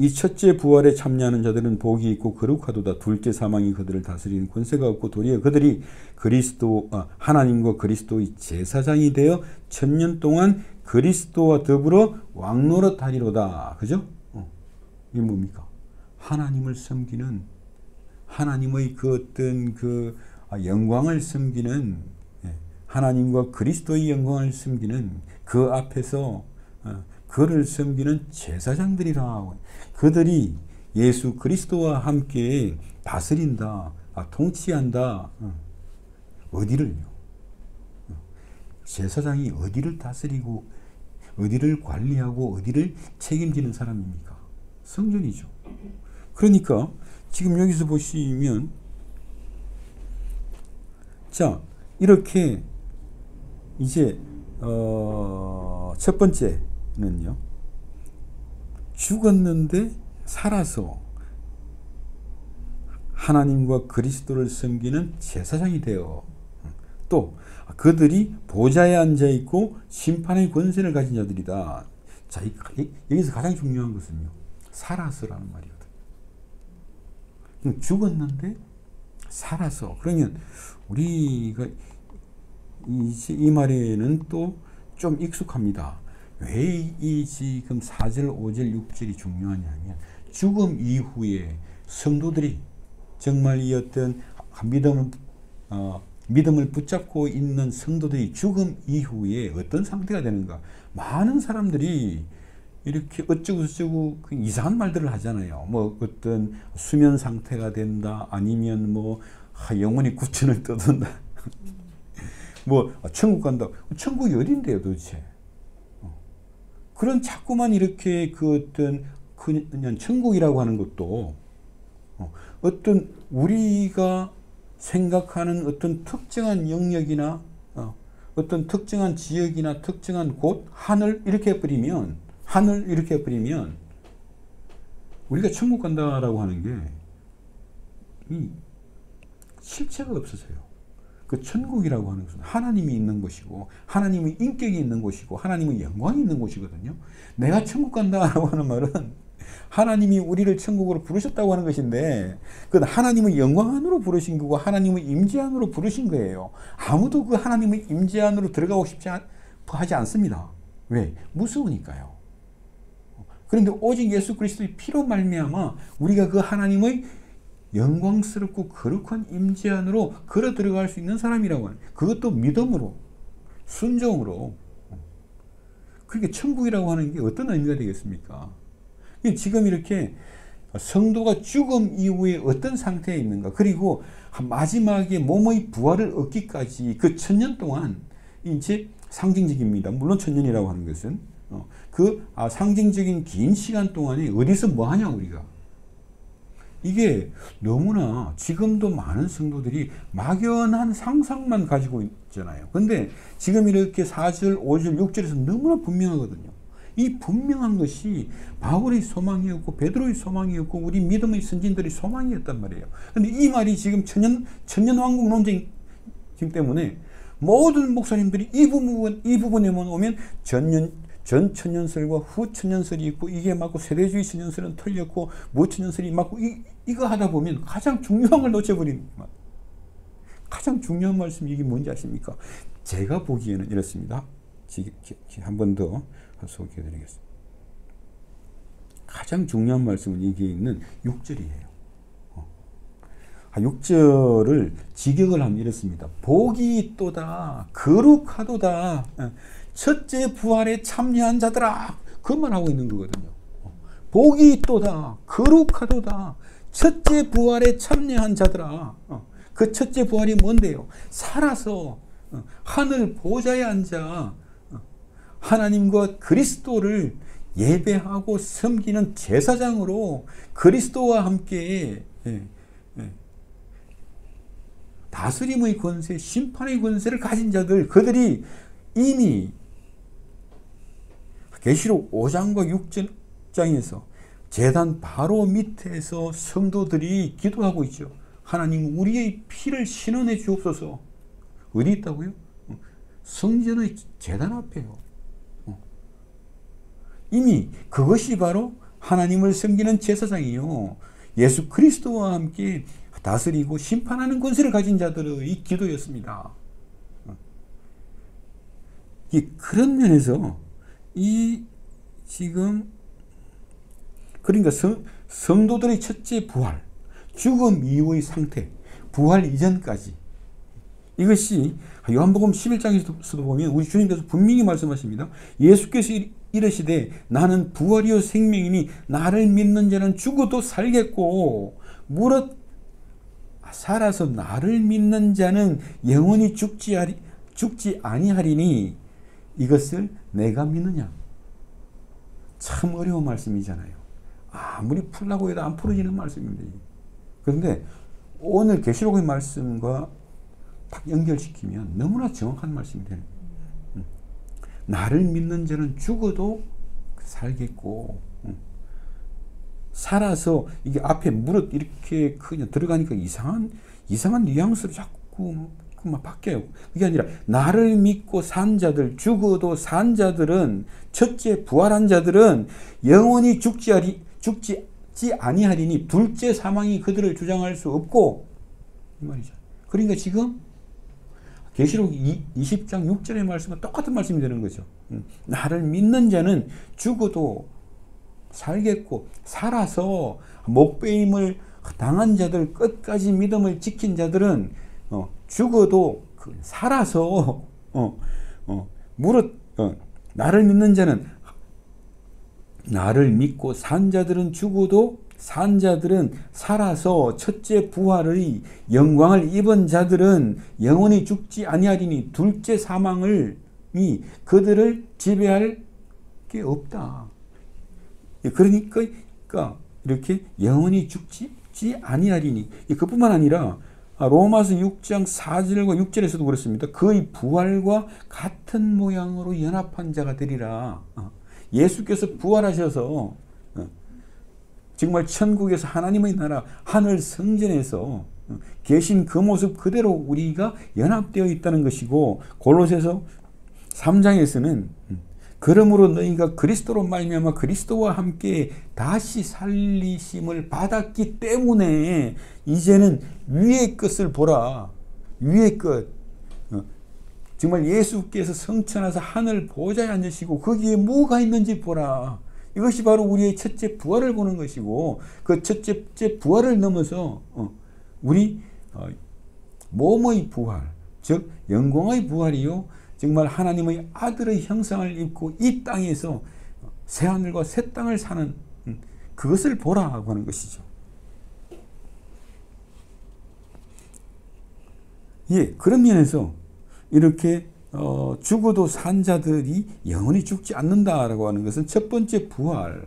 이 첫째 부활에 참여하는 자들은 복이 있고 거룩하도다. 둘째 사망이 그들을 다스리는 권세가 없고 도리어 그들이 하나님과 그리스도의 제사장이 되어 1000년 동안 그리스도와 더불어 왕노릇하리로다. 그죠? 이게 뭡니까? 하나님을 섬기는, 하나님의 그 어떤 영광을 섬기는, 하나님과 그리스도의 영광을 섬기는 그 앞에서 그를 섬기는 제사장들이라. 그들이 예수 그리스도와 함께 다스린다, 통치한다. 어디를요? 제사장이 어디를 다스리고 어디를 관리하고 어디를 책임지는 사람입니까? 성전이죠. 그러니까 지금 여기서 보시면, 자, 이렇게 이제 첫 번째는요, 죽었는데 살아서 하나님과 그리스도를 섬기는 제사장이 되어, 또 그들이 보좌에 앉아 있고 심판의 권세를 가진 자들이다. 자, 여기서 가장 중요한 것은요, 살아서라는 말이거든. 죽었는데 살아서. 그러면 우리가 이 말에는 또 좀 익숙합니다. 왜 이 지금 4절, 5절, 6절이 중요하냐면, 죽음 이후에 성도들이 정말 이 어떤 믿음을 붙잡고 있는 성도들이 죽음 이후에 어떤 상태가 되는가. 많은 사람들이 이렇게 어쩌고 이상한 말들을 하잖아요. 뭐 어떤 수면 상태가 된다, 아니면 뭐 영원히 구천을 떠든다. 뭐 천국 간다. 천국이 어딘데요 도대체? 그런 자꾸만 이렇게 그 어떤 그냥 천국이라고 하는 것도 어떤 우리가 생각하는 어떤 특정한 영역이나 어떤 특정한 지역이나 특정한 곳, 하늘 이렇게 해버리면 우리가 천국 간다라고 하는 게 이 실체가 없어서요. 그 천국이라고 하는 것은 하나님이 있는 곳이고, 하나님의 인격이 있는 곳이고, 하나님의 영광이 있는 곳이거든요. 내가 천국 간다라고 하는 말은 하나님이 우리를 천국으로 부르셨다고 하는 것인데, 그건 하나님의 영광 안으로 부르신 거고 하나님의 임재 안으로 부르신 거예요. 아무도 그 하나님의 임재 안으로 들어가고 싶지 하지 않습니다. 왜? 무서우니까요. 그런데 오직 예수 그리스도의 피로 말미암아 우리가 그 하나님의 영광스럽고 거룩한 임재 안으로 걸어 들어갈 수 있는 사람이라고 하는, 그것도 믿음으로, 순종으로. 그러니까 천국이라고 하는 게 어떤 의미가 되겠습니까? 지금 이렇게 성도가 죽음 이후에 어떤 상태에 있는가, 그리고 마지막에 몸의 부활을 얻기까지 그 1000년 동안 이제 상징적입니다. 물론 1000년이라고 하는 것은 상징적인 긴 시간 동안에 어디서 뭐 하냐 우리가. 이게 너무나 지금도 많은 성도들이 막연한 상상만 가지고 있잖아요. 근데 지금 이렇게 4절, 5절, 6절에서 너무나 분명하거든요. 이 분명한 것이 바울의 소망이었고 베드로의 소망이었고 우리 믿음의 선진들의 소망이었단 말이에요. 근데 이 말이 지금 천년 왕국 논쟁 때문에 모든 목사님들이 이 부분에만 오면 전 천년설과 후 천년설이 있고, 이게 맞고 세대주의 천년설은 틀렸고 무천년설이 맞고, 이거 하다 보면 가장 중요한 걸 놓쳐버리는 말. 가장 중요한 말씀이 이게 뭔지 아십니까? 제가 보기에는 이렇습니다. 한 번 더 소개해 드리겠습니다. 가장 중요한 말씀은 여기에 있는 6절이에요. 6절을 직역을 하면 이렇습니다. 복이 있도다, 거룩하도다, 첫째 부활에 참여한 자들아. 그것만 하고 있는 거거든요. 복이 있도다, 거룩하도다, 첫째 부활에 참여한 자들아. 그 첫째 부활이 뭔데요? 살아서 하늘 보좌에 앉아 하나님과 그리스도를 예배하고 섬기는 제사장으로 그리스도와 함께 다스림의 권세, 심판의 권세를 가진 자들, 그들이 이미 계시록 5장과 6장에서 제단 바로 밑에서 성도들이 기도하고 있죠. 하나님, 우리의 피를 신원해 주옵소서. 어디 있다고요? 성전의 제단 앞에요. 이미 그것이 바로 하나님을 섬기는 제사장이요 예수 그리스도와 함께 다스리고 심판하는 권세를 가진 자들의 기도였습니다. 그런 면에서 이 지금 그러니까 성도들의 첫째 부활, 죽음 이후의 상태, 부활 이전까지 이것이 요한복음 11장에서도 보면 우리 주님께서 분명히 말씀하십니다. 예수께서 이르시되 나는 부활이요 생명이니 나를 믿는 자는 죽어도 살겠고 무릇 살아서 나를 믿는 자는 영원히 죽지 아니하리니 이것을 내가 믿느냐. 참 어려운 말씀이잖아요. 아무리 풀라고 해도 안 풀어지는 말씀입니다. 그런데 오늘 계시록의 말씀과 딱 연결시키면 너무나 정확한 말씀이 되는 거예요. 나를 믿는 자는 죽어도 살겠고 살아서 이게 앞에 무릇 이렇게 그냥 들어가니까 이상한 뉘앙스로 자꾸 막 바뀌어요. 그게 아니라 나를 믿고 산 자들, 죽어도 산 자들은 첫째 부활한 자들은 영원히 죽지 아니하리니 둘째 사망이 그들을 주장할 수 없고 이 말이죠. 그러니까 지금 계시록 20장 6절의 말씀과 똑같은 말씀이 되는 거죠. 나를 믿는 자는 죽어도 살겠고 살아서 목배임을 당한 자들 끝까지 믿음을 지킨 자들은 죽어도 살아서 무릇 나를 믿는 자는 나를 믿고 산 자들은 죽어도 산 자들은 살아서 첫째 부활의 영광을 입은 자들은 영원히 죽지 아니하리니 둘째 사망이 그들을 지배할 게 없다. 그러니까 이렇게 영원히 죽지 아니하리니 그뿐만 아니라 로마서 6장 4절과 6절에서도 그렇습니다. 그의 부활과 같은 모양으로 연합한 자가 되리라. 예수께서 부활하셔서 정말 천국에서 하나님의 나라 하늘 성전에서 계신 그 모습 그대로 우리가 연합되어 있다는 것이고 골로새서 3장에서는 그러므로 너희가 그리스도로 말미암아 그리스도와 함께 다시 살리심을 받았기 때문에 이제는 위의 것을 보라. 위의 것. 정말 예수께서 성천하사 하늘 보좌에 앉으시고 거기에 뭐가 있는지 보라. 이것이 바로 우리의 첫째 부활을 보는 것이고 그 첫째 부활을 넘어서 우리 몸의 부활, 즉 영광의 부활이요 정말 하나님의 아들의 형상을 입고 이 땅에서 새하늘과 새 땅을 사는 그것을 보라고 하는 것이죠. 예, 그런 면에서 이렇게 죽어도 산 자들이 영원히 죽지 않는다라고 하는 것은 첫 번째 부활이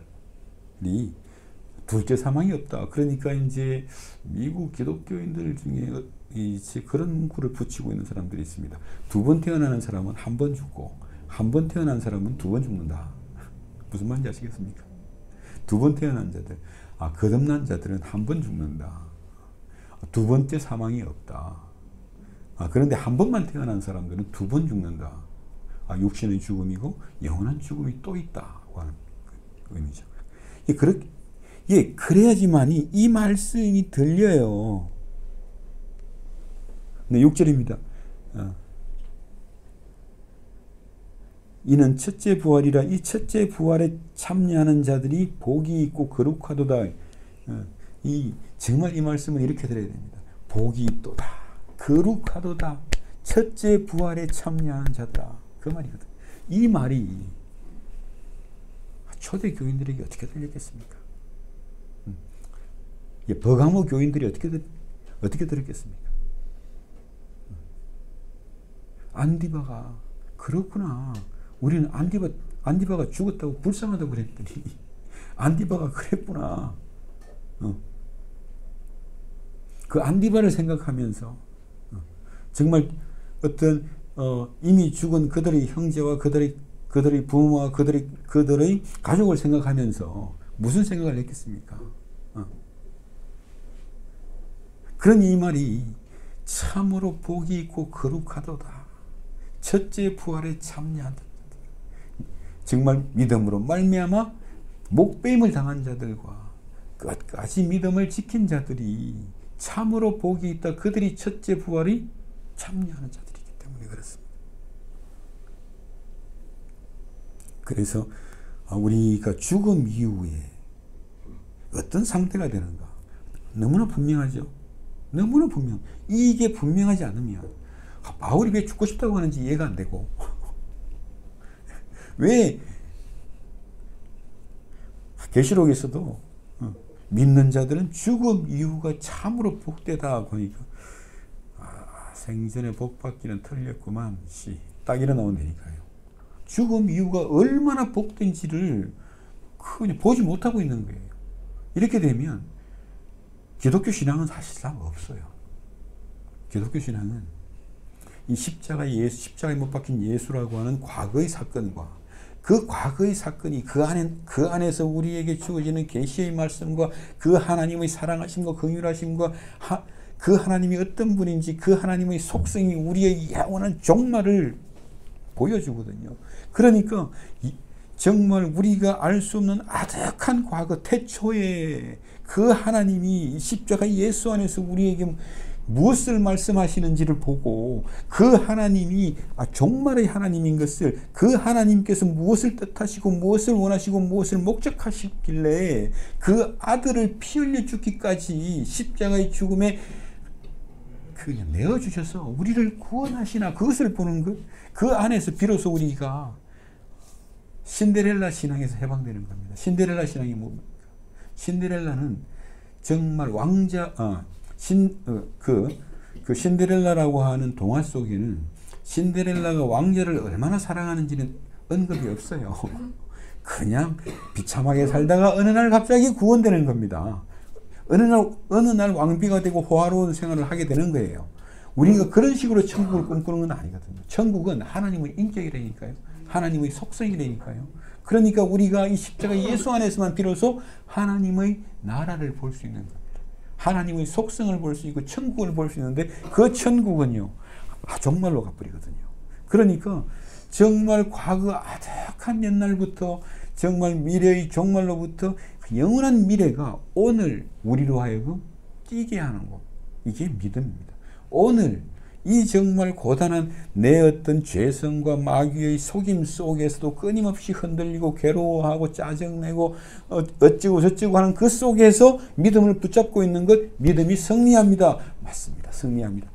둘째 사망이 없다. 그러니까 이제 미국 기독교인들 중에 이제 그런 문구를 붙이고 있는 사람들이 있습니다. 두 번 태어나는 사람은 한 번 죽고 한 번 태어난 사람은 두 번 죽는다. 무슨 말인지 아시겠습니까? 두 번 태어난 자들, 거듭난 자들은 한 번 죽는다. 두 번째 사망이 없다. 그런데 한 번만 태어난 사람들은 두 번 죽는다. 육신의 죽음이고 영원한 죽음이 또 있다고 하는 의미죠. 그래야지만이 이 말씀이 들려요. 네, 6절입니다. 이는 첫째 부활이라 이 첫째 부활에 참여하는 자들이 복이 있고 거룩하도다. 정말 이 말씀은 이렇게 들어야 됩니다. 복이 있도다. 거룩하도다. 첫째 부활에 참여하는 자들아. 그 말이거든. 이 말이 초대 교인들에게 어떻게 들렸겠습니까? 버가모 교인들이 어떻게 들었겠습니까? 안디바가 그렇구나. 우리는 안디바가 죽었다고 불쌍하다고 그랬더니 안디바가 그랬구나. 그 안디바를 생각하면서 정말 어떤 이미 죽은 그들의 형제와 그들의 부모와 그들의 가족을 생각하면서 무슨 생각을 했겠습니까? 그러니 이 말이 참으로 복이 있고 거룩하도다. 첫째 부활에 참여한다. 정말 믿음으로 말미암아 목배임을 당한 자들과 끝까지 믿음을 지킨 자들이 참으로 복이 있다. 그들이 첫째 부활이 참여하는 자들이기 때문에 그렇습니다. 그래서 우리가 죽음 이후에 어떤 상태가 되는가 너무나 분명하죠. 너무나 분명. 이게 분명하지 않으면 바울이 왜 죽고 싶다고 하는지 이해가 안 되고 왜 계시록에서도 믿는 자들은 죽음 이후가 참으로 복되다 보니까 생전에 복받기는 틀렸구만 딱 이래 나온다니까요. 죽음 이후가 얼마나 복된지를 그냥 보지 못하고 있는 거예요. 이렇게 되면 기독교 신앙은 사실상 없어요. 기독교 신앙은 이 십자가에 못 박힌 예수라고 하는 과거의 사건과 그 과거의 사건이 그 안에서 우리에게 주어지는 계시의 말씀과 그 하나님의 사랑하심과 긍휼하심과 그 하나님이 어떤 분인지 그 하나님의 속성이 우리의 영원한 종말을 보여주거든요. 그러니까 정말 우리가 알 수 없는 아득한 과거 태초에 그 하나님이 십자가 예수 안에서 우리에게 무엇을 말씀하시는지를 보고 그 하나님이 종말의 하나님인 것을 그 하나님께서 무엇을 뜻하시고 무엇을 원하시고 무엇을 목적하시길래 그 아들을 피 흘려 죽기까지 십자가의 죽음에 그냥 내어주셔서 우리를 구원하시나 그것을 보는 것. 그 안에서 비로소 우리가 신데렐라 신앙에서 해방되는 겁니다. 신데렐라 신앙이 뭡니까? 신데렐라는 정말 왕자 그 신데렐라라고 하는 동화 속에는 신데렐라가 왕자를 얼마나 사랑하는지는 언급이 없어요. 그냥 비참하게 살다가 어느 날 갑자기 구원되는 겁니다. 어느 날 왕비가 되고 호화로운 생활을 하게 되는 거예요. 우리가 그런 식으로 천국을 꿈꾸는 건 아니거든요. 천국은 하나님의 인격이라니까요. 하나님의 속성이라니까요. 그러니까 우리가 이 십자가 예수 안에서만 비로소 하나님의 나라를 볼 수 있는 겁니다. 하나님의 속성을 볼 수 있고 천국을 볼 수 있는데 그 천국은요 정말로 가버리거든요. 그러니까 정말 과거 아득한 옛날부터 정말 미래의 종말로부터 영원한 미래가 오늘 우리로 하여금 뛰게 하는 것. 이게 믿음입니다. 오늘 이 정말 고단한 내 어떤 죄성과 마귀의 속임 속에서도 끊임없이 흔들리고 괴로워하고 짜증내고 어쩌고 저쩌고 하는 그 속에서 믿음을 붙잡고 있는 것, 믿음이 승리합니다. 맞습니다. 승리합니다.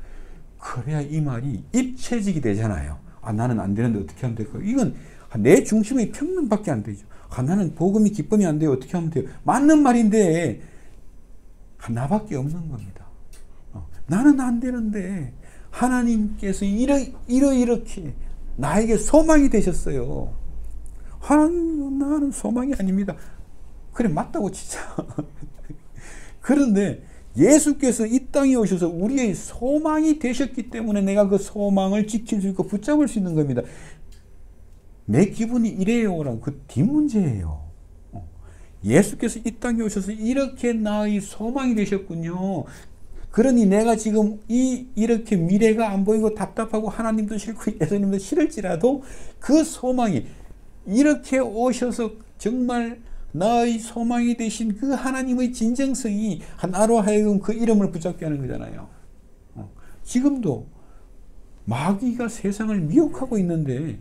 그래야 이 말이 입체적이 되잖아요. 나는 안 되는데 어떻게 하면 될까요? 이건 내 중심의 평론밖에 안 되죠. 나는 복음이 기쁨이 안 돼요. 어떻게 하면 돼요? 맞는 말인데 나밖에 없는 겁니다. 나는 안 되는데 하나님께서 이렇게 나에게 소망이 되셨어요. 하나님, 나는 소망이 아닙니다. 그래, 맞다고 치자. 그런데 예수께서 이 땅에 오셔서 우리의 소망이 되셨기 때문에 내가 그 소망을 지킬 수 있고 붙잡을 수 있는 겁니다. 내 기분이 이래요라는 그 뒷문제예요. 예수께서 이 땅에 오셔서 이렇게 나의 소망이 되셨군요. 그러니 내가 지금 이렇게 미래가 안 보이고 답답하고 하나님도 싫고 예수님도 싫을지라도 그 소망이 이렇게 오셔서 정말 나의 소망이 되신 그 하나님의 진정성이 나로 하여금 그 이름을 붙잡게 하는 거잖아요. 지금도 마귀가 세상을 미혹하고 있는데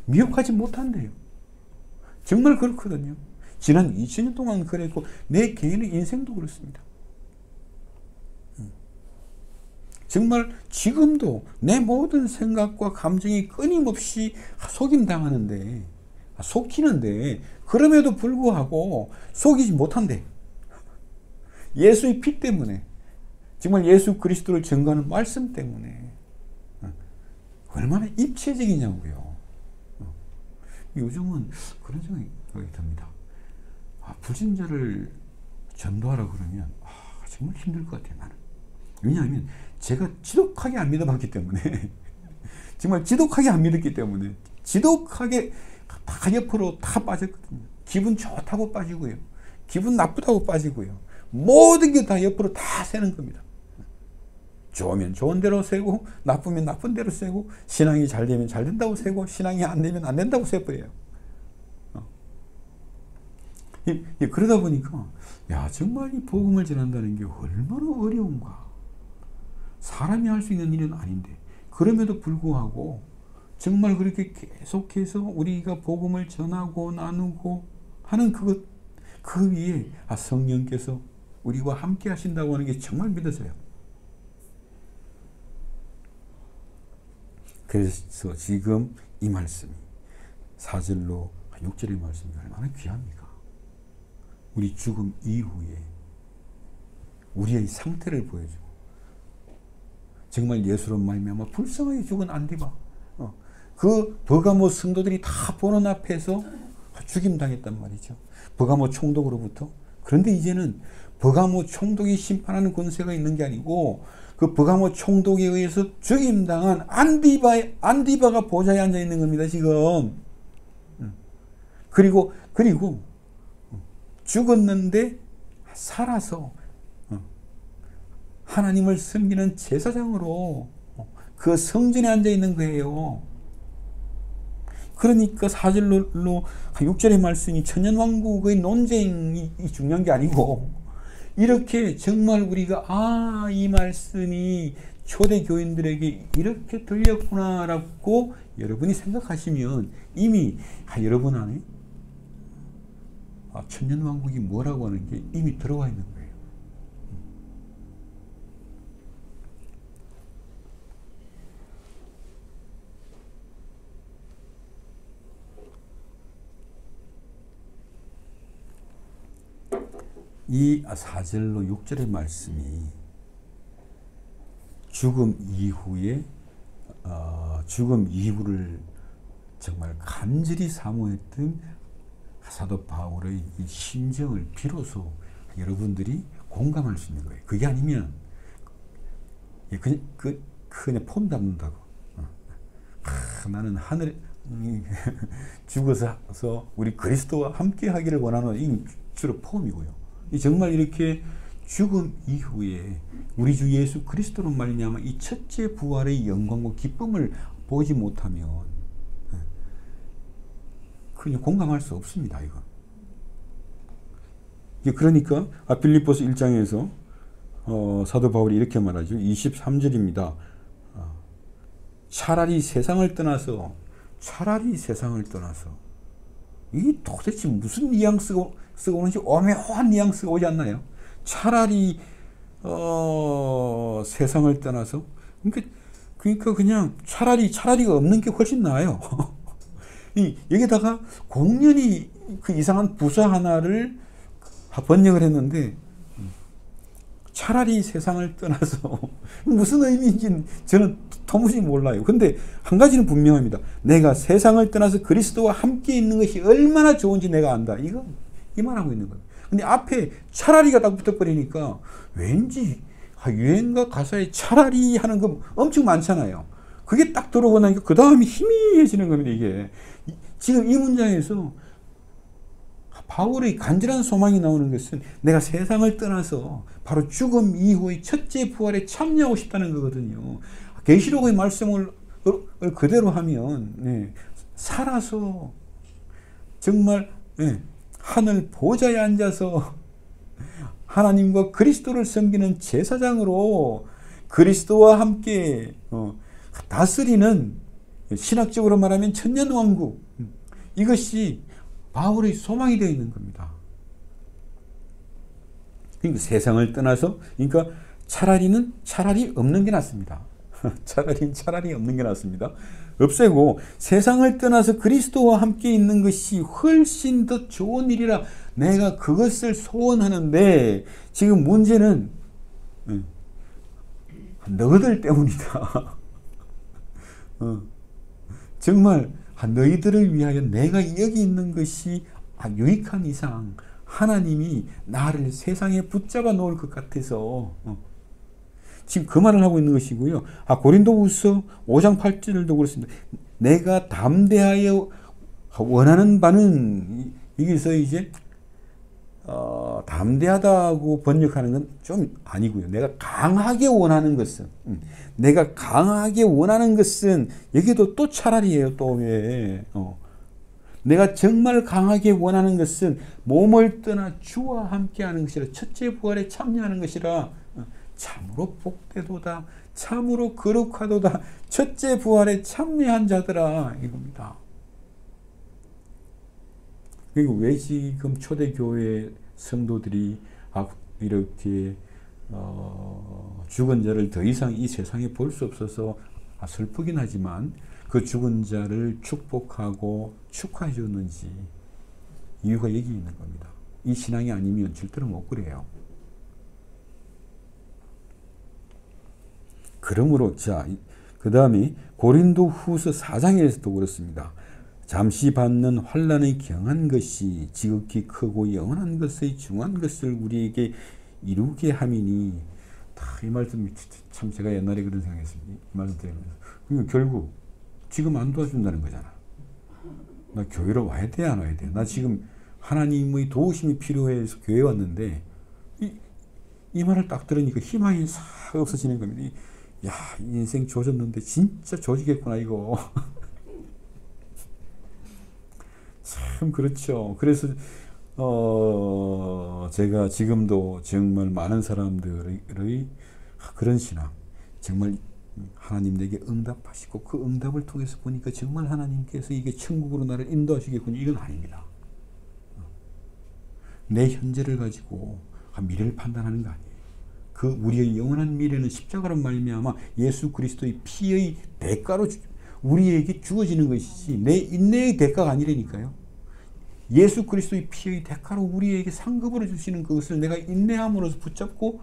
미혹하지 못한대요. 정말 그렇거든요. 지난 2000년 동안 그랬고 내 개인의 인생도 그렇습니다. 정말 지금도 내 모든 생각과 감정이 끊임없이 속임당하는데 속히는데 그럼에도 불구하고 속이지 못한대. 예수의 피 때문에 정말 예수 그리스도를 증거하는 말씀 때문에 얼마나 입체적이냐고요. 요즘은 그런 생각이 듭니다. 불신자를 전도하라 그러면 정말 힘들 것 같아요. 나는. 왜냐하면 제가 지독하게 안 믿어봤기 때문에 정말 지독하게 안 믿었기 때문에 지독하게 다 옆으로 다 빠졌거든요. 기분 좋다고 빠지고요. 기분 나쁘다고 빠지고요. 모든 게 다 옆으로 다 새는 겁니다. 좋으면 좋은 대로 세고 나쁘면 나쁜 대로 세고 신앙이 잘 되면 잘 된다고 세고 신앙이 안 되면 안 된다고 세버려요. 그러다 보니까 야 정말 이 복음을 전한다는 게 얼마나 어려운가. 사람이 할 수 있는 일은 아닌데 그럼에도 불구하고 정말 그렇게 계속해서 우리가 복음을 전하고 나누고 하는 그것 그 위에 성령께서 우리와 함께 하신다고 하는 게 정말 믿어져요. 그래서 지금 이 말씀이 4절로 6절의 말씀이 얼마나 귀합니까? 우리 죽음 이후에 우리의 상태를 보여주고 정말 예수로 말미암아 불쌍하게 죽은 안디바 그 버가모 성도들이 다 보는 앞에서 죽임당했단 말이죠. 버가모 총독으로부터. 그런데 이제는 버가모 총독이 심판하는 권세가 있는 게 아니고 그 버가모 총독에 의해서 죽임당한 안디바가 보좌에 앉아 있는 겁니다. 지금. 그리고 죽었는데 살아서 하나님을 섬기는 제사장으로 그 성전에 앉아 있는 거예요. 그러니까 4절로 6절의 말씀이 천년왕국의 논쟁이 중요한 게 아니고 이렇게 정말 우리가 이 말씀이 초대교인들에게 이렇게 들렸구나라고 여러분이 생각하시면 이미 여러분 안에 천년왕국이 뭐라고 하는 게 이미 들어와 있는 거예요. 이 4절로 6절의 말씀이 죽음 이후를 정말 간절히 사모했던 사도 바울의 이 심정을 비로소 여러분들이 공감할 수 있는 거예요. 그게 아니면 그냥 폼 잡는다고. 나는 하늘에 죽어서 우리 그리스도와 함께 하기를 원하는 이 주로 폼이고요. 정말 이렇게 죽음 이후에 우리 주 예수 그리스도로 말미암아 이 첫째 부활의 영광과 기쁨을 보지 못하면 그냥 공감할 수 없습니다. 이거. 그러니까 빌립보서 1장에서 사도 바울이 이렇게 말하죠. 23절입니다. 차라리 세상을 떠나서 이게 도대체 무슨 뉘앙스가 오는지 오묘한 뉘앙스가 오지 않나요? 차라리 세상을 떠나서 그러니까 그냥 차라리가 없는 게 훨씬 나아요. 여기다가 공연히 그 이상한 부사 하나를 번역을 했는데 차라리 세상을 떠나서 무슨 의미인지 저는 도무지 몰라요. 근데 한 가지는 분명합니다. 내가 세상을 떠나서 그리스도와 함께 있는 것이 얼마나 좋은지 내가 안다. 이 말하고 있는 거예요. 근데 앞에 차라리가 딱 붙어버리니까 왠지 유행가 가사에 차라리 하는 거 엄청 많잖아요. 그게 딱 들어오고 나니까 그 다음이 희미해지는 겁니다. 이게 지금 이 문장에서 바울의 간절한 소망이 나오는 것은 내가 세상을 떠나서 바로 죽음 이후의 첫째 부활에 참여하고 싶다는 거거든요. 계시록의 말씀을 그대로 하면 살아서 정말 하늘 보좌에 앉아서 하나님과 그리스도를 섬기는 제사장으로 그리스도와 함께 다스리는 신학적으로 말하면 천년왕국, 이것이 바울의 소망이 되어 있는 겁니다. 그러니까 세상을 떠나서, 그러니까 차라리 없는 게 낫습니다. 차라리 없는 게 낫습니다. 없애고 세상을 떠나서 그리스도와 함께 있는 것이 훨씬 더 좋은 일이라 내가 그것을 소원하는데, 지금 문제는 너희들 때문이다. 정말 너희들을 위하여 내가 여기 있는 것이 유익한 이상 하나님이 나를 세상에 붙잡아 놓을 것 같아서 지금 그 말을 하고 있는 것이고요. 고린도후서 5장 8절도 그렇습니다. 내가 담대하여 원하는 바는, 여기서 이제 담대하다고 번역하는 건 좀 아니고요. 내가 강하게 원하는 것은, 여기도 또 차라리예요. 또 왜 내가 정말 강하게 원하는 것은 몸을 떠나 주와 함께하는 것이라, 첫째 부활에 참여하는 것이라. 참으로 복되도다, 참으로 거룩하도다, 첫째 부활에 참여한 자들아, 이겁니다. 그리고 왜 지금 초대교회 성도들이 이렇게 죽은 자를 더 이상 이 세상에 볼 수 없어서 슬프긴 하지만 그 죽은 자를 축복하고 축하해 줬는지, 이유가 여기 있는 겁니다. 이 신앙이 아니면 절대로 못 그래요. 그러므로 자, 그 다음에 고린도 후서 4장에서도 그렇습니다. 잠시 받는 환난의 경한 것이 지극히 크고 영원한 것의 중한 것을 우리에게 이루게 함이니. 이 말씀 참 제가 옛날에 그런 생각했습니다. 이 말씀 때문에. 그러니까 결국 지금 안 도와준다는 거잖아. 나 교회로 와야 돼, 안 와야 돼? 나 지금 하나님의 도우심이 필요해서 교회 왔는데, 이 말을 딱 들으니까 희망이 싹 없어지는 겁니다. 야, 인생 조졌는데 진짜 조지겠구나 이거. 참 그렇죠. 그래서 제가 지금도 정말 많은 사람들의 그런 신앙, 정말 하나님 내게 응답하시고 그 응답을 통해서 보니까 정말 하나님께서 이게 천국으로 나를 인도하시겠군요. 이건 아닙니다. 내 현재를 가지고 미래를 판단하는 거 아니에요. 그 우리의 영원한 미래는 십자가로 말미암아 예수 그리스도의 피의 대가로 우리에게 주어지는 것이지 내 인내의 대가가 아니라니까요. 예수 그리스도의 피의 대가로 우리에게 상급으로 주시는 그것을 내가 인내함으로써 붙잡고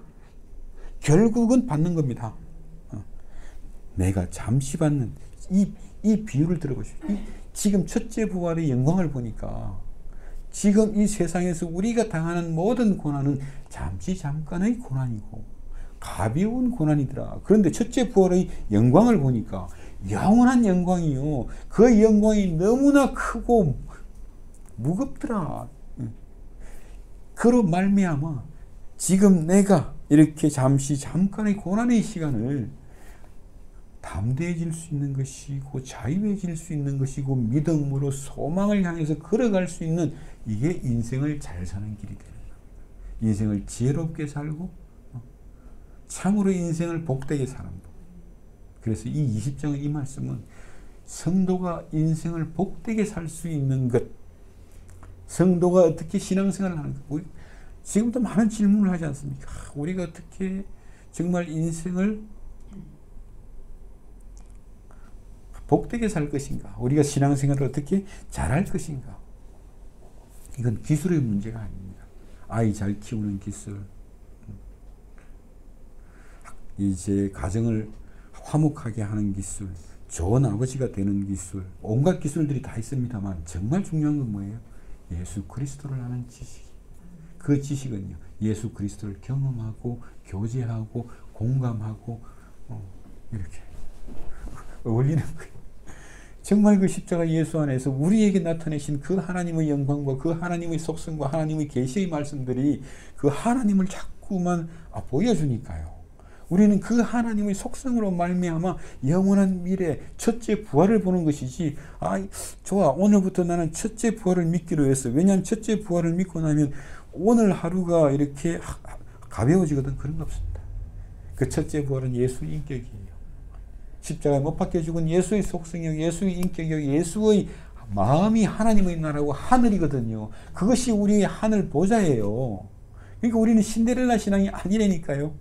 결국은 받는 겁니다. 내가 잠시 받는 이 비유를 들어보시오. 지금 첫째 부활의 영광을 보니까 지금 이 세상에서 우리가 당하는 모든 고난은 잠깐의 고난이고 가벼운 고난이더라. 그런데 첫째 부활의 영광을 보니까 영원한 영광이요. 그 영광이 너무나 크고 무겁더라. 그로 말미암아 지금 내가 이렇게 잠깐의 고난의 시간을 담대해질 수 있는 것이고 자유해질 수 있는 것이고 믿음으로 소망을 향해서 걸어갈 수 있는, 이게 인생을 잘 사는 길이 되는 겁니다. 인생을 지혜롭게 살고 참으로 인생을 복되게 사는 법. 그래서 이 20장의 이 말씀은 성도가 인생을 복되게 살 수 있는 것, 성도가 어떻게 신앙생활을 하는 것. 지금도 많은 질문을 하지 않습니까? 우리가 어떻게 정말 인생을 복되게 살 것인가? 우리가 신앙생활을 어떻게 잘할 것인가? 이건 기술의 문제가 아닙니다. 아이 잘 키우는 기술, 이제 가정을 화목하게 하는 기술, 좋은 아버지가 되는 기술, 온갖 기술들이 다 있습니다만 정말 중요한 건 뭐예요? 예수 그리스도를 아는 지식. 그 지식은요, 예수 그리스도를 경험하고 교제하고 공감하고 이렇게 어울리는 거예요. 정말 그 십자가 예수 안에서 우리에게 나타내신 그 하나님의 영광과 그 하나님의 속성과 하나님의 계시의 말씀들이 그 하나님을 자꾸만 보여주니까요. 우리는 그 하나님의 속성으로 말미암아 영원한 미래, 첫째 부활을 보는 것이지, 좋아, 오늘부터 나는 첫째 부활을 믿기로 했어. 왜냐하면 첫째 부활을 믿고 나면 오늘 하루가 이렇게 가벼워지거든. 그런 거 없습니다. 그 첫째 부활은 예수의 인격이에요. 십자가에 못 박혀 죽은 예수의 속성이요, 예수의 인격이요, 예수의 마음이 하나님의 나라고 하늘이거든요. 그것이 우리의 하늘 보좌예요. 그러니까 우리는 신데렐라 신앙이 아니라니까요.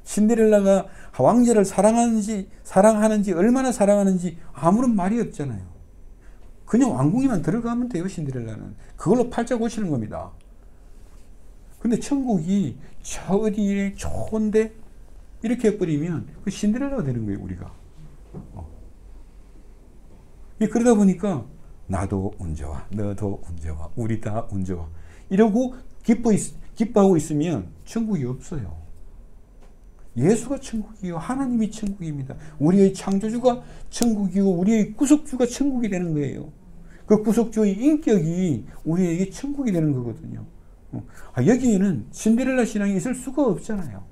신데렐라가 왕자를 사랑하는지 얼마나 사랑하는지 아무런 말이 없잖아요. 그냥 왕궁에만 들어가면 돼요. 신데렐라는 그걸로 팔자 고치는 겁니다. 근데 천국이 저 어디에 좋은데 이렇게 해버리면 그 신데렐라가 되는 거예요. 우리가. 그러다 보니까 나도 운좋아, 너도 운좋아, 우리 다 운좋아 이러고 기뻐하고 있으면 천국이 없어요. 예수가 천국이요, 하나님이 천국입니다. 우리의 창조주가 천국이고 우리의 구속주가 천국이 되는 거예요. 그 구속주의 인격이 우리에게 천국이 되는 거거든요. 여기에는 신데렐라 신앙이 있을 수가 없잖아요.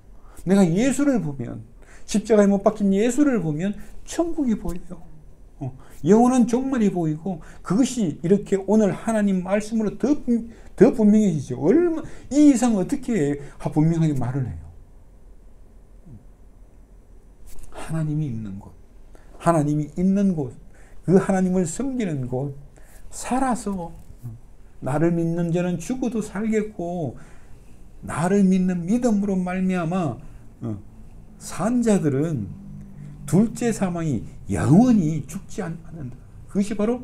내가 예수를 보면, 십자가에 못 박힌 예수를 보면 천국이 보여요. 영원한 종말이 보이고 그것이 이렇게 오늘 하나님 말씀으로 더 분명해지죠. 이 이상 어떻게 분명하게 말을 해요. 하나님이 있는 곳, 하나님이 있는 곳, 그 하나님을 섬기는 곳, 살아서 나를 믿는 자는 죽어도 살겠고 나를 믿는 믿음으로 말미암아 산 자들은 둘째 사망이 영원히 죽지 않는다. 그것이 바로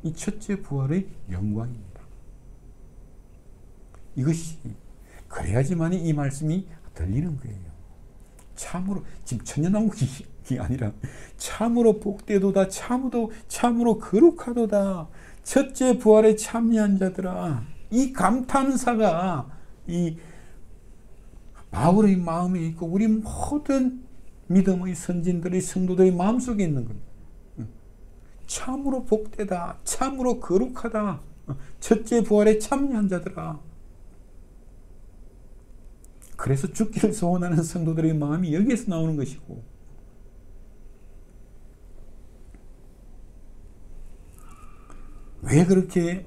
이 첫째 부활의 영광입니다. 이것이 그래야지만 이 말씀이 들리는 거예요. 참으로 지금 천년왕국이 아니라 참으로 복되도다, 참으로 거룩하도다, 첫째 부활에 참여한 자들아. 이 감탄사가 이 바울의 마음에 있고 우리 모든 믿음의 선진들의 성도들의 마음속에 있는 겁니다. 참으로 복되다, 참으로 거룩하다, 첫째 부활에 참여한 자들아. 그래서 죽기를 소원하는 성도들의 마음이 여기에서 나오는 것이고, 왜 그렇게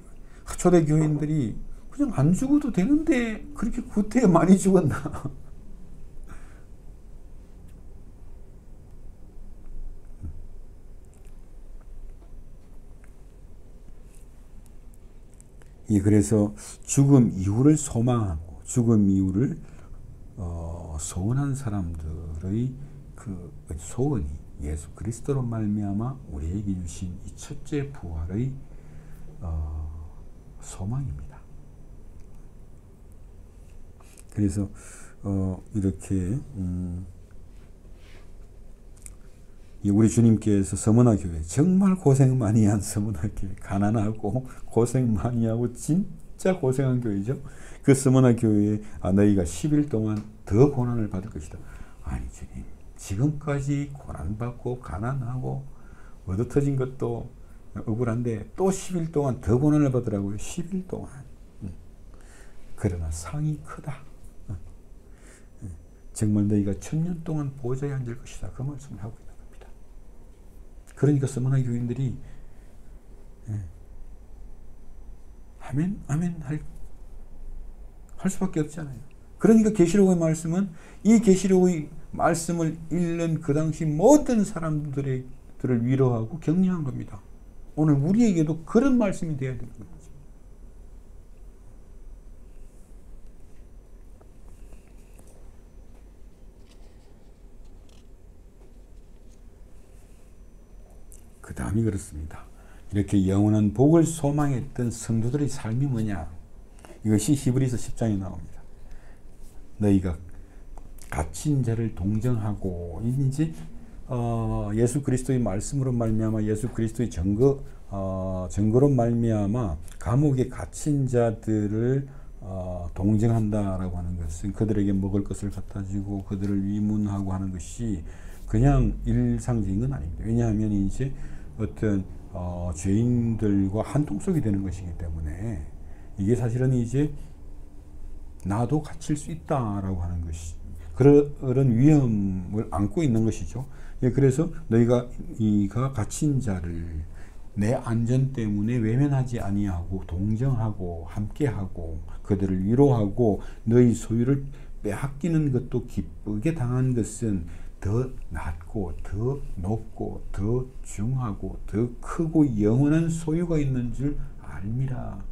초대교인들이 그냥 안 죽어도 되는데 그렇게 구태에 많이 죽었나? 그래서 죽음 이후를 소망하고 죽음 이후를 소원한 사람들의 그 소원이 예수 그리스도로 말미암아 우리에게 주신 이 첫째 부활의 소망입니다. 그래서 이렇게 우리 주님께서 서문화 교회 정말 고생 많이 한 서문화 교회, 가난하고 고생 많이 하고 진짜 고생한 교회죠. 그 서문화 교회에 너희가 10일 동안 더 고난을 받을 것이다. 아니 주님, 지금까지 고난받고 가난하고 얻어터진 것도 억울한데 또 10일 동안 더 고난을 받으라고요. 10일 동안. 그러나 상이 크다. 정말 너희가 1000년 동안 보좌에 앉을 것이다. 그 말씀을 하고 있는 겁니다. 그러니까 서문화 교인들이 아멘 아멘 할 수밖에 없잖아요. 그러니까 계시록의 말씀은 이 계시록의 말씀을 읽는 그 당시 모든 사람들을 위로하고 격려한 겁니다. 오늘 우리에게도 그런 말씀이 되어야 되는 거죠. 그 다음이 그렇습니다. 이렇게 영원한 복을 소망했던 성도들의 삶이 뭐냐? 이것이 히브리서 10장에 나옵니다. 너희가 갇힌 자를 동정하고, 이제 예수 그리스도의 말씀으로 말미암아 예수 그리스도의 증거로 말미암아 감옥에 갇힌 자들을 동정한다라고 하는 것은 그들에게 먹을 것을 갖다 주고 그들을 위문하고 하는 것이 그냥 일상적인 건 아닙니다. 왜냐하면 이제 어떤 죄인들과 한통속이 되는 것이기 때문에 이게 사실은 이제 나도 갇힐 수 있다라고 하는 것이 그런 위험을 안고 있는 것이죠. 그래서 너희가 갇힌 자를 내 안전 때문에 외면하지 아니하고 동정하고 함께하고 그들을 위로하고 너희 소유를 빼앗기는 것도 기쁘게 당한 것은 더 낮고 더 높고 더 중하고 더 크고 영원한 소유가 있는 줄 알미라.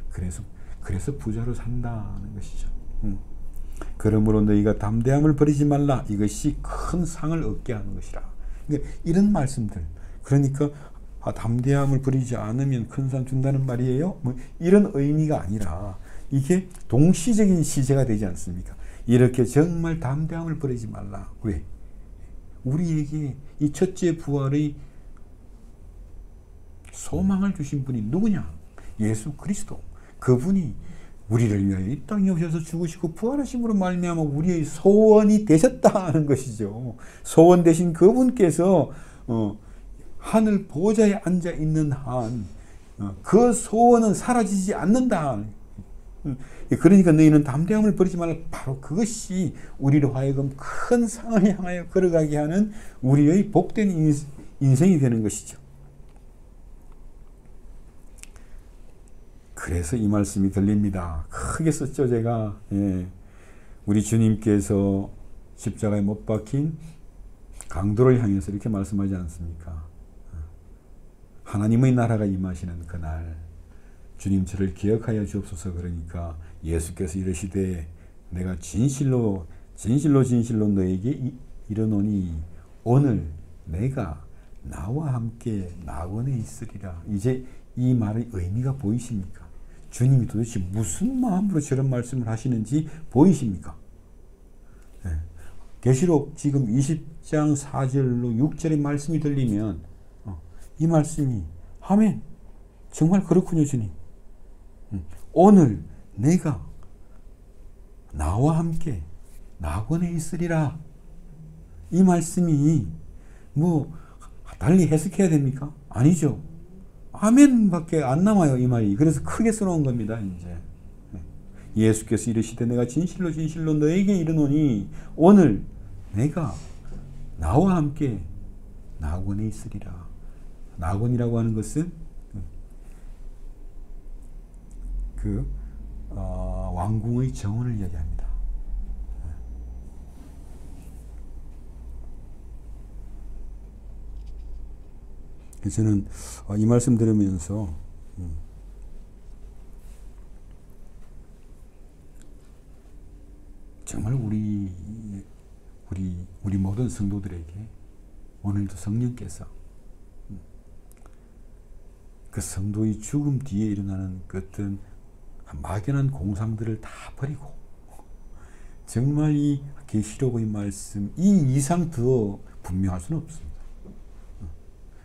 그래서 부자로 산다는 것이죠. 그러므로 너희가 담대함을 버리지 말라. 이것이 큰 상을 얻게 하는 것이라. 그러니까 이런 말씀들. 그러니까 담대함을 버리지 않으면 큰 상 준다는 말이에요. 이런 의미가 아니라 이게 동시적인 시제가 되지 않습니까? 이렇게 정말 담대함을 버리지 말라. 왜? 우리에게 이 첫째 부활의 소망을 주신 분이 누구냐? 예수 그리스도. 그분이 우리를 위하여 이 땅에 오셔서 죽으시고 부활하심으로 말미암아 우리의 소원이 되셨다는 것이죠. 소원 되신 그분께서 하늘 보좌에 앉아 있는 한 그 소원은 사라지지 않는다. 그러니까 너희는 담대함을 버리지 말라. 바로 그것이 우리로 하여금 큰 상을 향하여 걸어가게 하는 우리의 복된 인생이 되는 것이죠. 그래서 이 말씀이 들립니다. 크게 썼죠, 제가. 예. 우리 주님께서 십자가에 못 박힌 강도를 향해서 이렇게 말씀하지 않습니까? 하나님의 나라가 임하시는 그날 주님 저를 기억하여 주옵소서. 그러니까 예수께서 이르시되 내가 진실로 너에게 이르노니 오늘 내가 나와 함께 낙원에 있으리라. 이제 이 말의 의미가 보이십니까? 주님이 도대체 무슨 마음으로 저런 말씀을 하시는지 보이십니까? 네. 계시록 지금 20장 4절로 6절의 말씀이 들리면 이 말씀이 아멘, 정말 그렇군요 주님. 오늘 내가 나와 함께 낙원에 있으리라. 이 말씀이 뭐 달리 해석해야 됩니까? 아니죠. 아멘밖에 안 남아요, 이 말이. 그래서 크게 써놓은 겁니다, 이제. 예수께서 이르시되 내가 진실로 너에게 이르노니 오늘 내가 나와 함께 낙원에 있으리라. 낙원이라고 하는 것은 왕궁의 정원을 이야기합니다. 저는 이 말씀 들으면서 정말 우리 모든 성도들에게 오늘도 성령께서 그 성도의 죽음 뒤에 일어나는 그 어떤 막연한 공상들을 다 버리고 정말 이 계시록의 말씀 이 이상 더 분명할 수는 없습니다.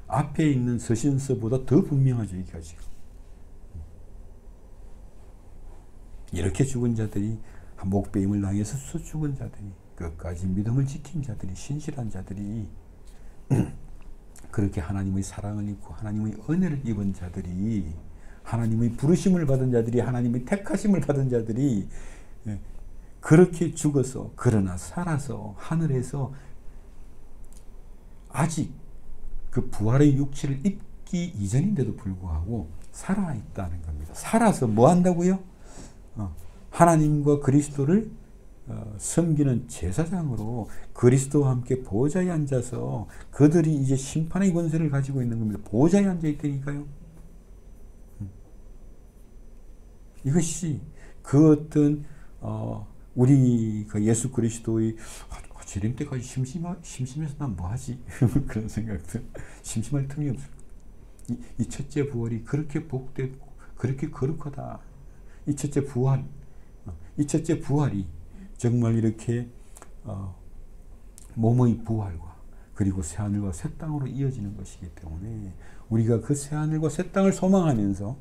앞에 있는 서신서보다 더 분명하죠, 이게 지금. 이렇게 죽은 자들이 목배임을 당해서 죽은 자들이 끝까지 믿음을 지킨 자들이 신실한 자들이 그렇게 하나님의 사랑을 입고 하나님의 은혜를 입은 자들이 하나님의 부르심을 받은 자들이 하나님의 택하심을 받은 자들이 그렇게 죽어서 그러나 살아서 하늘에서 아직 그 부활의 육체를 입기 이전인데도 불구하고 살아있다는 겁니다. 살아서 뭐 한다고요? 하나님과 그리스도를 섬기는 제사장으로 그리스도와 함께 보좌에 앉아서 그들이 이제 심판의 권세를 가지고 있는 겁니다. 보좌에 앉아 있다니까요. 이것이 그 어떤 우리가 예수 그리스도의 재림 때까지 심심해서 난 뭐하지? 그런 생각들. 심심할 틈이 없어요. 이 첫째 부활이 그렇게 복되고 그렇게 거룩하다. 이 첫째 부활이 정말 이렇게 몸의 부활과 그리고 새하늘과 새 땅으로 이어지는 것이기 때문에 우리가 그 새하늘과 새 땅을 소망하면서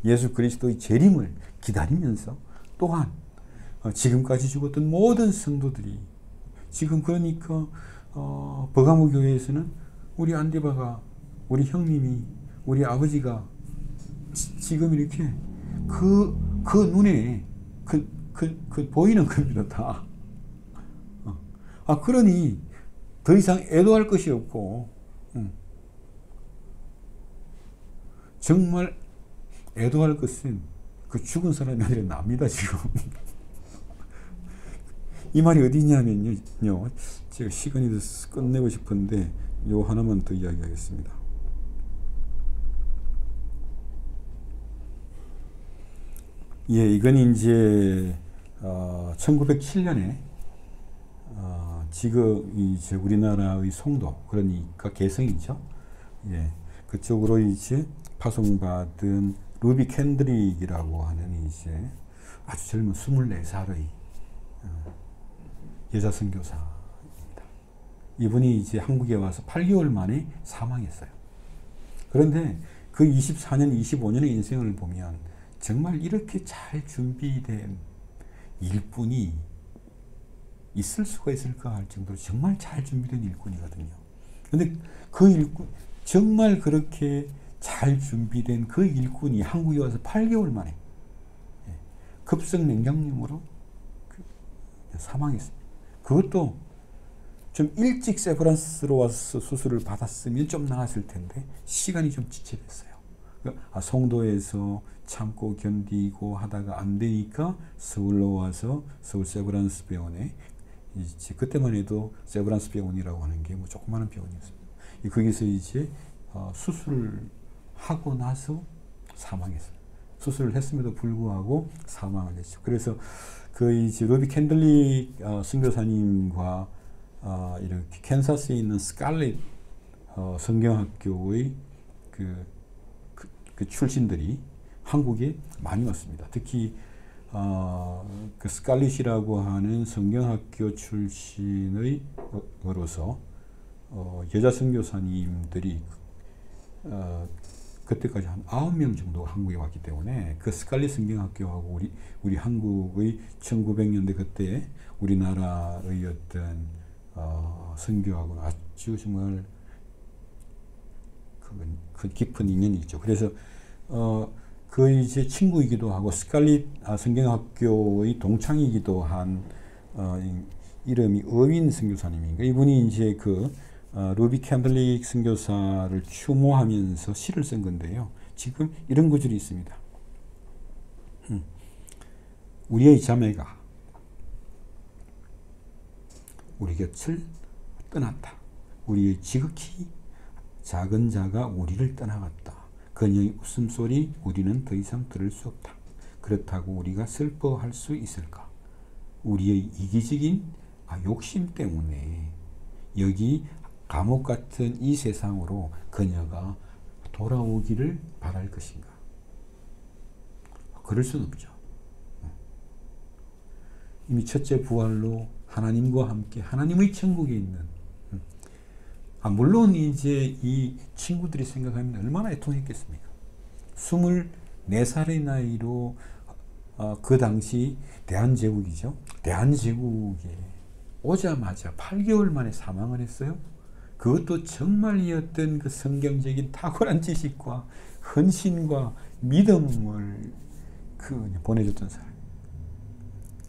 예수 그리스도의 재림을 기다리면서 또한 지금까지 죽었던 모든 성도들이 지금 그러니까 버가모 교회에서는 우리 안디바가 우리 형님이 우리 아버지가 지금 이렇게 그 눈에 보이는 겁니다 다. 그러니 더 이상 애도할 것이 없고 정말 애도할 것은 그 죽은 사람이 아니라 납니다 지금. 이 말이 어디 있냐면요, 제가 시간이 돼서 끝내고 싶은데 요 하나만 더 이야기하겠습니다. 예, 이건 이제 1907년에 지금 이제 우리나라의 송도, 그러니까 개성이죠. 예, 그쪽으로 이제 파송받은 루비 캔드릭이라고 하는 이제 아주 젊은 24살의 여자 선교사입니다. 이분이 이제 한국에 와서 8개월 만에 사망했어요. 그런데 그 24년, 25년의 인생을 보면 정말 이렇게 잘 준비된 일꾼이 있을 수가 있을까 할 정도로 정말 잘 준비된 일꾼이거든요. 그런데 그 일꾼, 정말 그렇게 잘 준비된 그 일꾼이 한국에 와서 8개월 만에 급성 맹장염으로 사망했습니다. 그것도 좀 일찍 세브란스로 와서 수술을 받았으면 좀 나았을 텐데 시간이 좀 지체됐어요. 송도에서 참고 견디고 하다가 안 되니까 서울로 와서 서울 세브란스 병원에 이제 그때만 해도 세브란스 병원이라고 하는 게 뭐 조그마한 병원이었습니다. 거기서 이제 수술을 하고 나서 사망했어요. 수술을 했음에도 불구하고 사망을 했죠. 그래서 그 이제 로비 캔들릭 선교사님과 이렇게 캔사스에 있는 스칼렛 성경학교의 그 출신들이 한국에 많이 왔습니다. 특히 그 스칼렛이라고 하는 성경학교 출신의 으로서 여자 선교사님들이 그때까지 한 9명 정도가 한국에 왔기 때문에 그 스칼렛 성경학교하고 우리 한국의 1900년대 그때 우리나라의 어떤 선교하고는 아주 정말 그 깊은 인연이 있죠. 그래서 그 이제 친구이기도 하고 스칼렛 성경학교의 동창이기도 한 이름이 어윈 선교사님인가. 이분이 이제 그 로비 캔들릭 선교사를 추모하면서 시를 쓴 건데요. 지금 이런 구절이 있습니다. 우리의 자매가 우리 곁을 떠났다. 우리의 지극히 작은 자가 우리를 떠나갔다. 그녀의 웃음소리 우리는 더 이상 들을 수 없다. 그렇다고 우리가 슬퍼할 수 있을까? 우리의 이기적인 욕심 때문에 여기 감옥 같은 이 세상으로 그녀가 돌아오기를 바랄 것인가? 그럴 수는 없죠. 이미 첫째 부활로 하나님과 함께 하나님의 천국에 있는 물론 이제 이 친구들이 생각하면 얼마나 애통했겠습니까? 24살의 나이로 그 당시 대한제국이죠. 대한제국에 오자마자 8개월 만에 사망을 했어요. 그것도 정말 이 어떤 그 성경적인 탁월한 지식과 헌신과 믿음을 보내줬던 사람.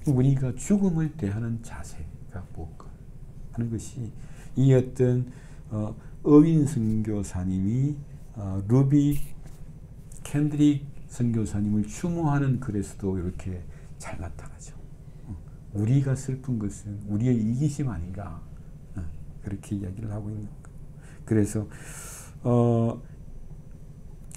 우리가 죽음을 대하는 자세가 뭘까 하는 것이 이 어떤 어윈 선교사님이 루비 캔드릭 선교사님을 추모하는 글에서도 이렇게 잘 나타나죠. 우리가 슬픈 것은 우리의 이기심 아닌가, 그렇게 이야기를 하고 있는 거예요. 그래서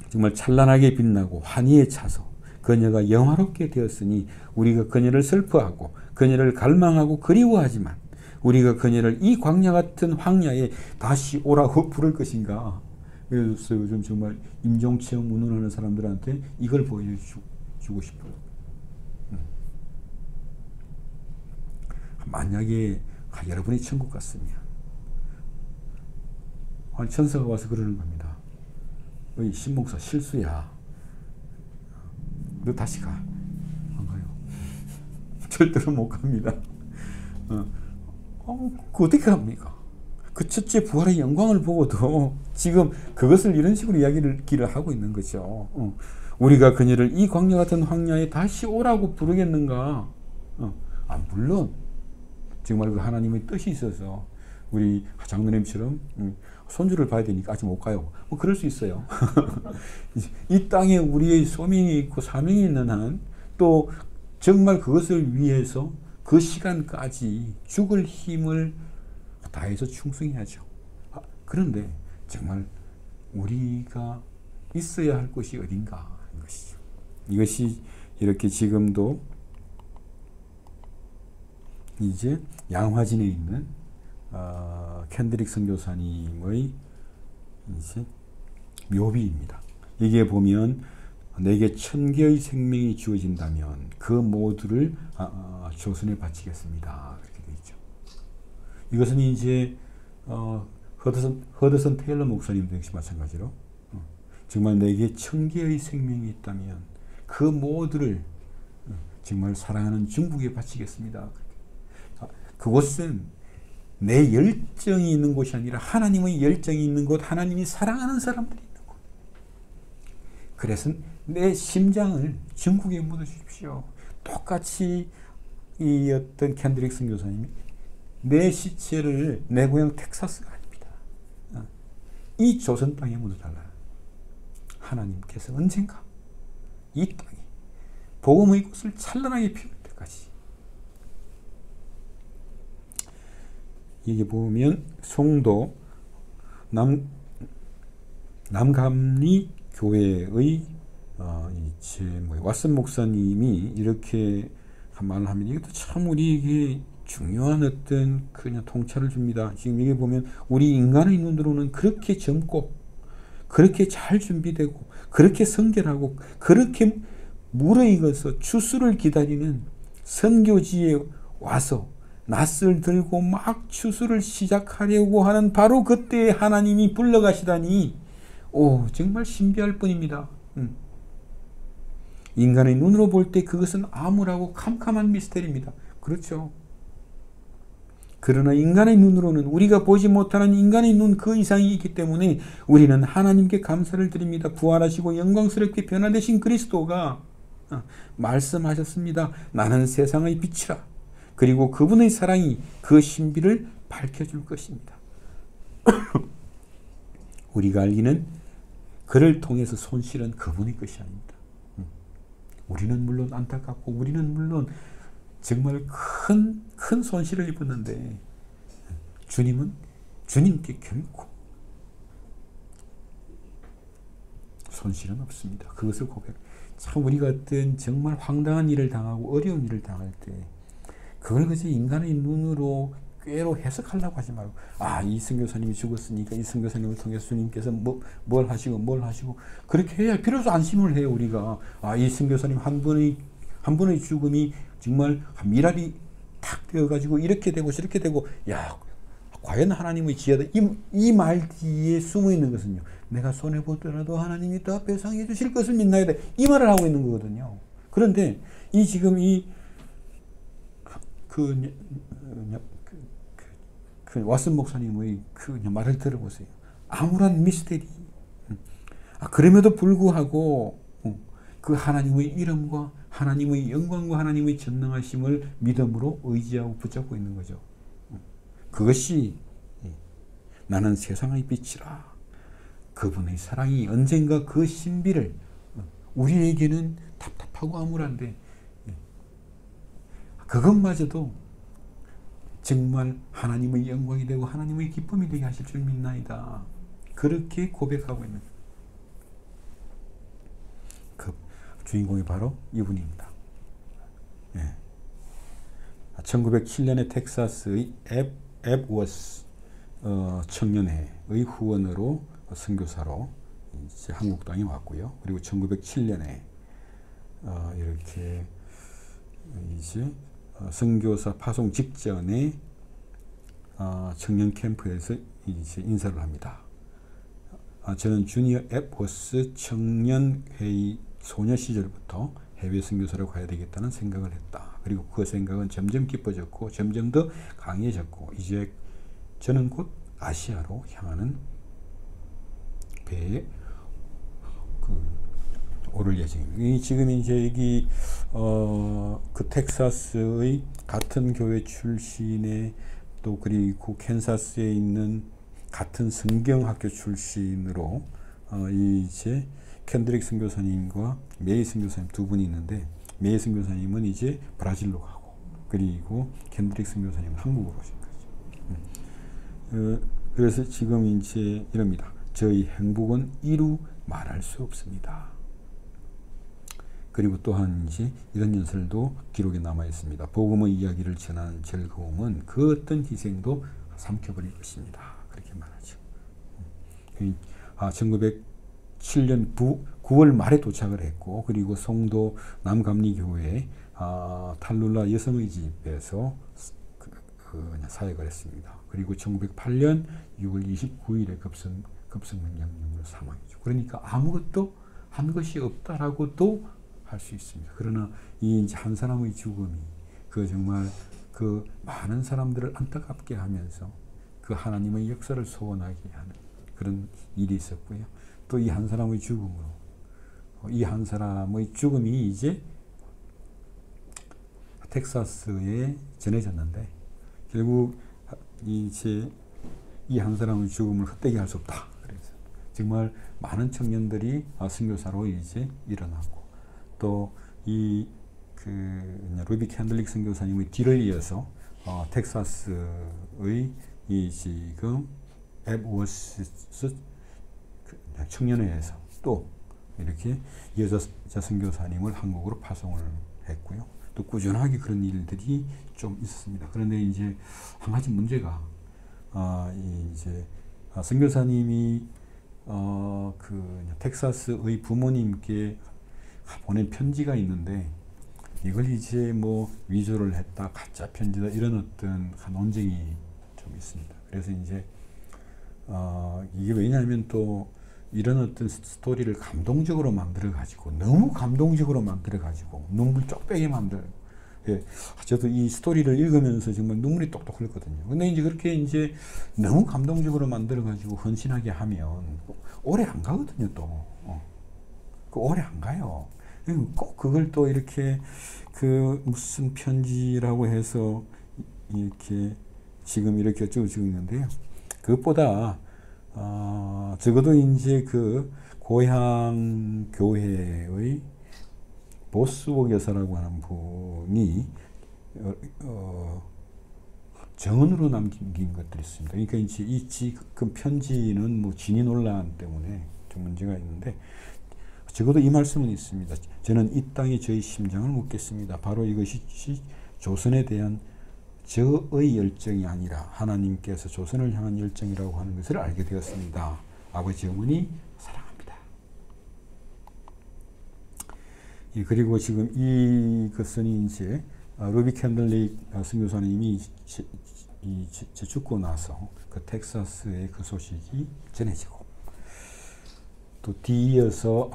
정말 찬란하게 빛나고 환희에 차서 그녀가 영화롭게 되었으니 우리가 그녀를 슬퍼하고 그녀를 갈망하고 그리워하지만 우리가 그녀를 이 광야 같은 황야에 다시 오라고 부를 것인가. 그래서 요즘 정말 임종체험 운운하는 사람들한테 이걸 보여주고 싶어요. 만약에 여러분이 천국 갔으면 천사가 와서 그러는 겁니다. 신목사 실수야. 너 다시 가. 안 가요. 절대로 못 갑니다. 그 어떻게 합니까? 그 첫째 부활의 영광을 보고도 지금 그것을 이런 식으로 이야기를 하고 있는 거죠. 우리가 그녀를 이 광야 같은 황야에 다시 오라고 부르겠는가? 물론 정말 그 하나님의 뜻이 있어서 우리 장로님처럼 손주를 봐야 되니까 아직 못 가요. 뭐 그럴 수 있어요. 이 땅에 우리의 소명이 있고 사명이 있는 한 또 정말 그것을 위해서 그 시간까지 죽을 힘을 다해서 충성해야죠. 그런데 정말 우리가 있어야 할 곳이 어딘가 하는 것이죠. 이것이 이렇게 지금도 이제 양화진에 있는 캔드릭 선교사님의 이제 묘비입니다. 이게 보면 내게 1000개의 생명이 주어진다면 그 모두를 조선에 바치겠습니다. 그렇게 되어 있죠. 이것은 이제 허드슨 테일러 목사님도 역시 마찬가지로 정말 내게 1000개의 생명이 있다면 그 모두를 정말 사랑하는 중국에 바치겠습니다. 그곳은 내 열정이 있는 곳이 아니라 하나님의 열정이 있는 곳, 하나님이 사랑하는 사람들이 있는 곳. 그래서 내 심장을 중국에 묻어 주십시오. 똑같이 이 어떤 캔드릭 선교사님이 내 시체를 내 고향 텍사스가 아닙니다. 이 조선 땅에 묻어달라. 하나님께서 언젠가 이 땅에 복음의 꽃을 찬란하게 피울 때까지. 여기 보면 송도 남감리 교회의 왓슨 목사님이 이렇게 말을 하면 이것도 참 우리에게 중요한 어떤 그냥 통찰을 줍니다. 지금 여기 보면 우리 인간의 눈으로는 그렇게 젊고 그렇게 잘 준비되고 그렇게 성결하고 그렇게 무르익어서 추수를 기다리는 선교지에 와서 낫을 들고 막 추수를 시작하려고 하는 바로 그때 하나님이 불러가시다니 정말 신비할 뿐입니다. 인간의 눈으로 볼 때 그것은 암울하고 캄캄한 미스터리입니다. 그렇죠. 그러나 인간의 눈으로는 우리가 보지 못하는 인간의 눈 그 이상이 있기 때문에 우리는 하나님께 감사를 드립니다. 부활하시고 영광스럽게 변화되신 그리스도가 말씀하셨습니다. 나는 세상의 빛이라. 그리고 그분의 사랑이 그 신비를 밝혀줄 것입니다. 우리가 알기는 그를 통해서 손실은 그분의 것이 아닙니다. 우리는 물론 안타깝고 우리는 물론 정말 큰 손실을 입었는데 주님은 주님께 결코 손실은 없습니다. 그것을 고백. 참 우리가 어떤 정말 황당한 일을 당하고 어려운 일을 당할 때 그걸 그저 인간의 눈으로 꾀로 해석하려고 하지 말고 이 선교사님이 죽었으니까 이 선교사님을 통해서 주님께서 뭘 하시고 그렇게 해야 비로소 안심을 해요. 우리가 이 선교사님 한 분의 죽음이 정말 미랄이 탁 되어가지고 이렇게 되고 저렇게 되고 과연 하나님의 지혜다. 이 말 뒤에 숨어 있는 것은요. 내가 손해보더라도 하나님이 더 배상해 주실 것을 믿나이다. 이 말을 하고 있는 거거든요. 그런데 지금 왓슨 목사님의 말을 들어보세요. 암울한 미스테리. 그럼에도 불구하고 그 하나님의 이름과 하나님의 영광과 하나님의 전능하심을 믿음으로 의지하고 붙잡고 있는 거죠. 그것이 나는 세상의 빛이라. 그분의 사랑이 언젠가 그 신비를 우리에게는 답답하고 암울한데 그것마저도 정말 하나님의 영광이 되고 하나님의 기쁨이 되게 하실 줄 믿나이다. 그렇게 고백하고 있는 그 주인공이 바로 이분입니다. 1907년에 텍사스의 앱워스 청년회의 후원으로 선교사로 이제 한국 땅에 왔고요. 그리고 1907년에 이렇게 이제 선교사 파송 직전에 청년 캠프에서 이제 인사를 합니다. 저는 주니어 앱워스 청년회의 소녀 시절부터 해외 선교사로 가야 되겠다는 생각을 했다. 그리고 그 생각은 점점 깊어졌고 점점 더 강해졌고 이제 저는 곧 아시아로 향하는 배에 오를 예정입니다. 지금 이제 여기 그 텍사스의 같은 교회 출신의 또 그리고 캔사스에 있는 같은 성경학교 출신으로 이제 켄드릭 선교사님과 메이 선교사님 두 분이 있는데 메이 선교사님은 이제 브라질로 가고 그리고 켄드릭 선교사님은 한국으로 오신 거죠. 그래서 지금 이제 이럽니다. 저희 행복은 이루 말할 수 없습니다. 그리고 또한 이제 이런 연설도 기록에 남아 있습니다. 복음의 이야기를 전하는 즐거움은 그 어떤 희생도 삼켜버릴 것입니다. 그렇게 말하죠. 1907년 9월 말에 도착을 했고 그리고 송도 남감리교회 탈룰라 여성의 집에서 사역을 했습니다. 그리고 1908년 6월 29일에 급성명령으로 사망이죠. 그러니까 아무것도 한 것이 없다라고도 할 수 있습니다. 그러나 이 한 사람의 죽음이 그 정말 그 많은 사람들을 안타깝게 하면서 그 하나님의 역사를 소원하게 하는 그런 일이 있었고요. 또 이 한 사람의 죽음으로 이 한 사람의 죽음이 이제 텍사스에 전해졌는데 결국 이제 이 한 사람의 죽음을 헛되게 할 수 없다. 그래서 정말 많은 청년들이 선교사로 이제 일어났고, 또 이 루비 캔들릭 선교사님의 뒤를 이어서 텍사스의 이 지금 앱워스 청년회에서 또 이렇게 여자 선교사님을 한국으로 파송을 했고요. 또 꾸준하게 그런 일들이 좀 있었습니다. 그런데 이제 한 가지 문제가 이제 선교사님이 텍사스의 부모님께 보낸 편지가 있는데, 이걸 이제 뭐 위조를 했다, 가짜 편지다, 이런 어떤 논쟁이 좀 있습니다. 그래서 이제 이게 왜냐하면 또 이런 어떤 스토리를 감동적으로 만들어 가지고, 너무 감동적으로 만들어 가지고 눈물 쪽 빼게 만들. 예, 저도 이 스토리를 읽으면서 정말 눈물이 똑똑 흘렀거든요. 근데 이제 그렇게 이제 너무 감동적으로 만들어 가지고 헌신하게 하면 오래 안 가거든요, 또. 오래 안 가요. 꼭 그걸 또 이렇게 무슨 편지라고 해서 이렇게 지금 이렇게 어쩌고 있는데요. 그것보다 적어도 이제 고향 교회의 보스웍 여사라고 하는 분이 정언으로 남긴 것들이 있습니다. 그러니까 이제 그 편지는 뭐 진위 논란 때문에 좀 문제가 있는데, 적어도 이 말씀은 있습니다. 저는 이 땅에 저의 심장을 묻겠습니다. 바로 이것이 조선에 대한 저의 열정이 아니라 하나님께서 조선을 향한 열정이라고 하는 것을 알게 되었습니다. 아버지 어머니 사랑합니다. 예, 그리고 지금 이것은 이제 루비 캔들릭 선교사님이 죽고 나서 텍사스의 그 소식이 전해지고, 또 뒤이어서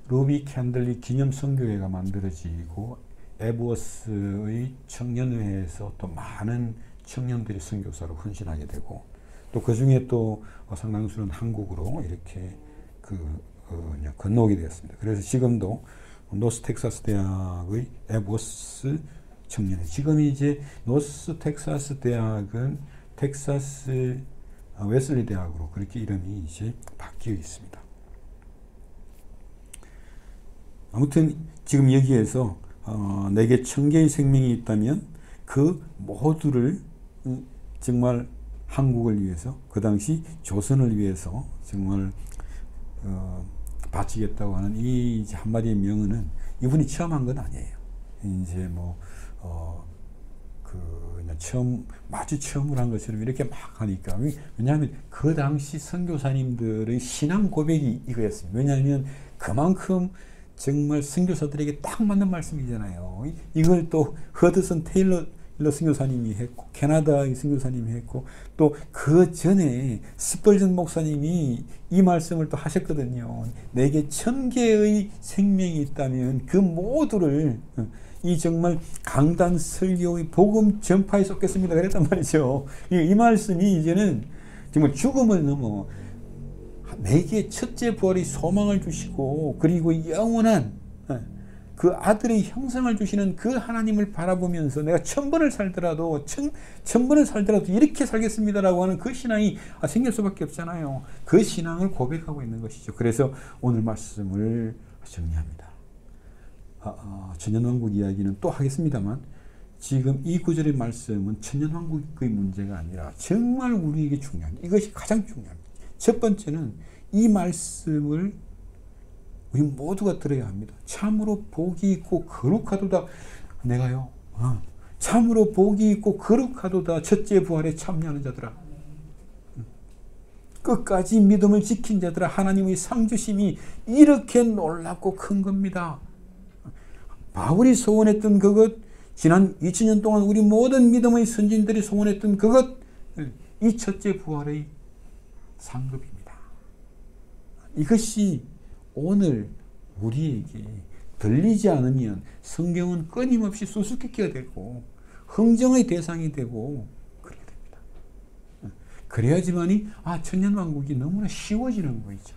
루비 캔들릭 기념 선교회가 만들어지고, 에브워스의 청년회에서 또 많은 청년들이 선교사로 헌신하게 되고, 또 그 중에 또 상당수는 한국으로 이렇게 건너오게 되었습니다. 그래서 지금도 노스 텍사스 대학의 에브워스 청년회, 지금 이제 노스 텍사스 대학은 텍사스 웨슬리 대학으로 그렇게 이름이 이제 바뀌어 있습니다. 아무튼 지금 여기에서 내게 1000개의 생명이 있다면 그 모두를 정말 한국을 위해서, 그 당시 조선을 위해서 정말 바치겠다고 하는 이 한마디의 명언은 이분이 처음 한 건 아니에요. 이제 뭐 그냥 마치 처음으로 한 것처럼 이렇게 막 하니까, 왜냐하면 그 당시 선교사님들의 신앙 고백이 이거였습니다. 왜냐하면 그만큼 정말 선교사들에게 딱 맞는 말씀이잖아요. 이걸 또 허드슨 테일러 선교사님이 했고, 캐나다의 선교사님이 했고, 또 그 전에 스펄전 목사님이 이 말씀을 또 하셨거든요. 내게 1000개의 생명이 있다면 그 모두를 이 정말 강단 설교의 복음 전파에 쏟겠습니다. 그랬단 말이죠. 이 말씀이 이제는 정말 죽음을 넘어 내게 첫째 부활의 소망을 주시고, 그리고 영원한 그 아들의 형상을 주시는 그 하나님을 바라보면서 내가 1000번을 살더라도 1000번을 살더라도 이렇게 살겠습니다라고 하는 그 신앙이 생길 수밖에 없잖아요. 그 신앙을 고백하고 있는 것이죠. 그래서 오늘 말씀을 정리합니다. 천년왕국 이야기는 또 하겠습니다만, 지금 이 구절의 말씀은 천년왕국의 문제가 아니라 정말 우리에게 중요한, 이것이 가장 중요합니다. 첫 번째는 이 말씀을 우리 모두가 들어야 합니다. 참으로 복이 있고 거룩하도다. 내가요, 참으로 복이 있고 거룩하도다. 첫째 부활에 참여하는 자들아, 끝까지 믿음을 지킨 자들아, 하나님의 상주심이 이렇게 놀랍고 큰 겁니다. 바울이 소원했던 그것, 지난 2000년 동안 우리 모든 믿음의 선진들이 소원했던 그것, 이 첫째 부활의 상급입니다. 이것이 오늘 우리에게 들리지 않으면 성경은 끊임없이 수수께끼가 되고 흥정의 대상이 되고 그래야 됩니다. 그래야지만이 천년왕국이 너무나 쉬워지는 거죠.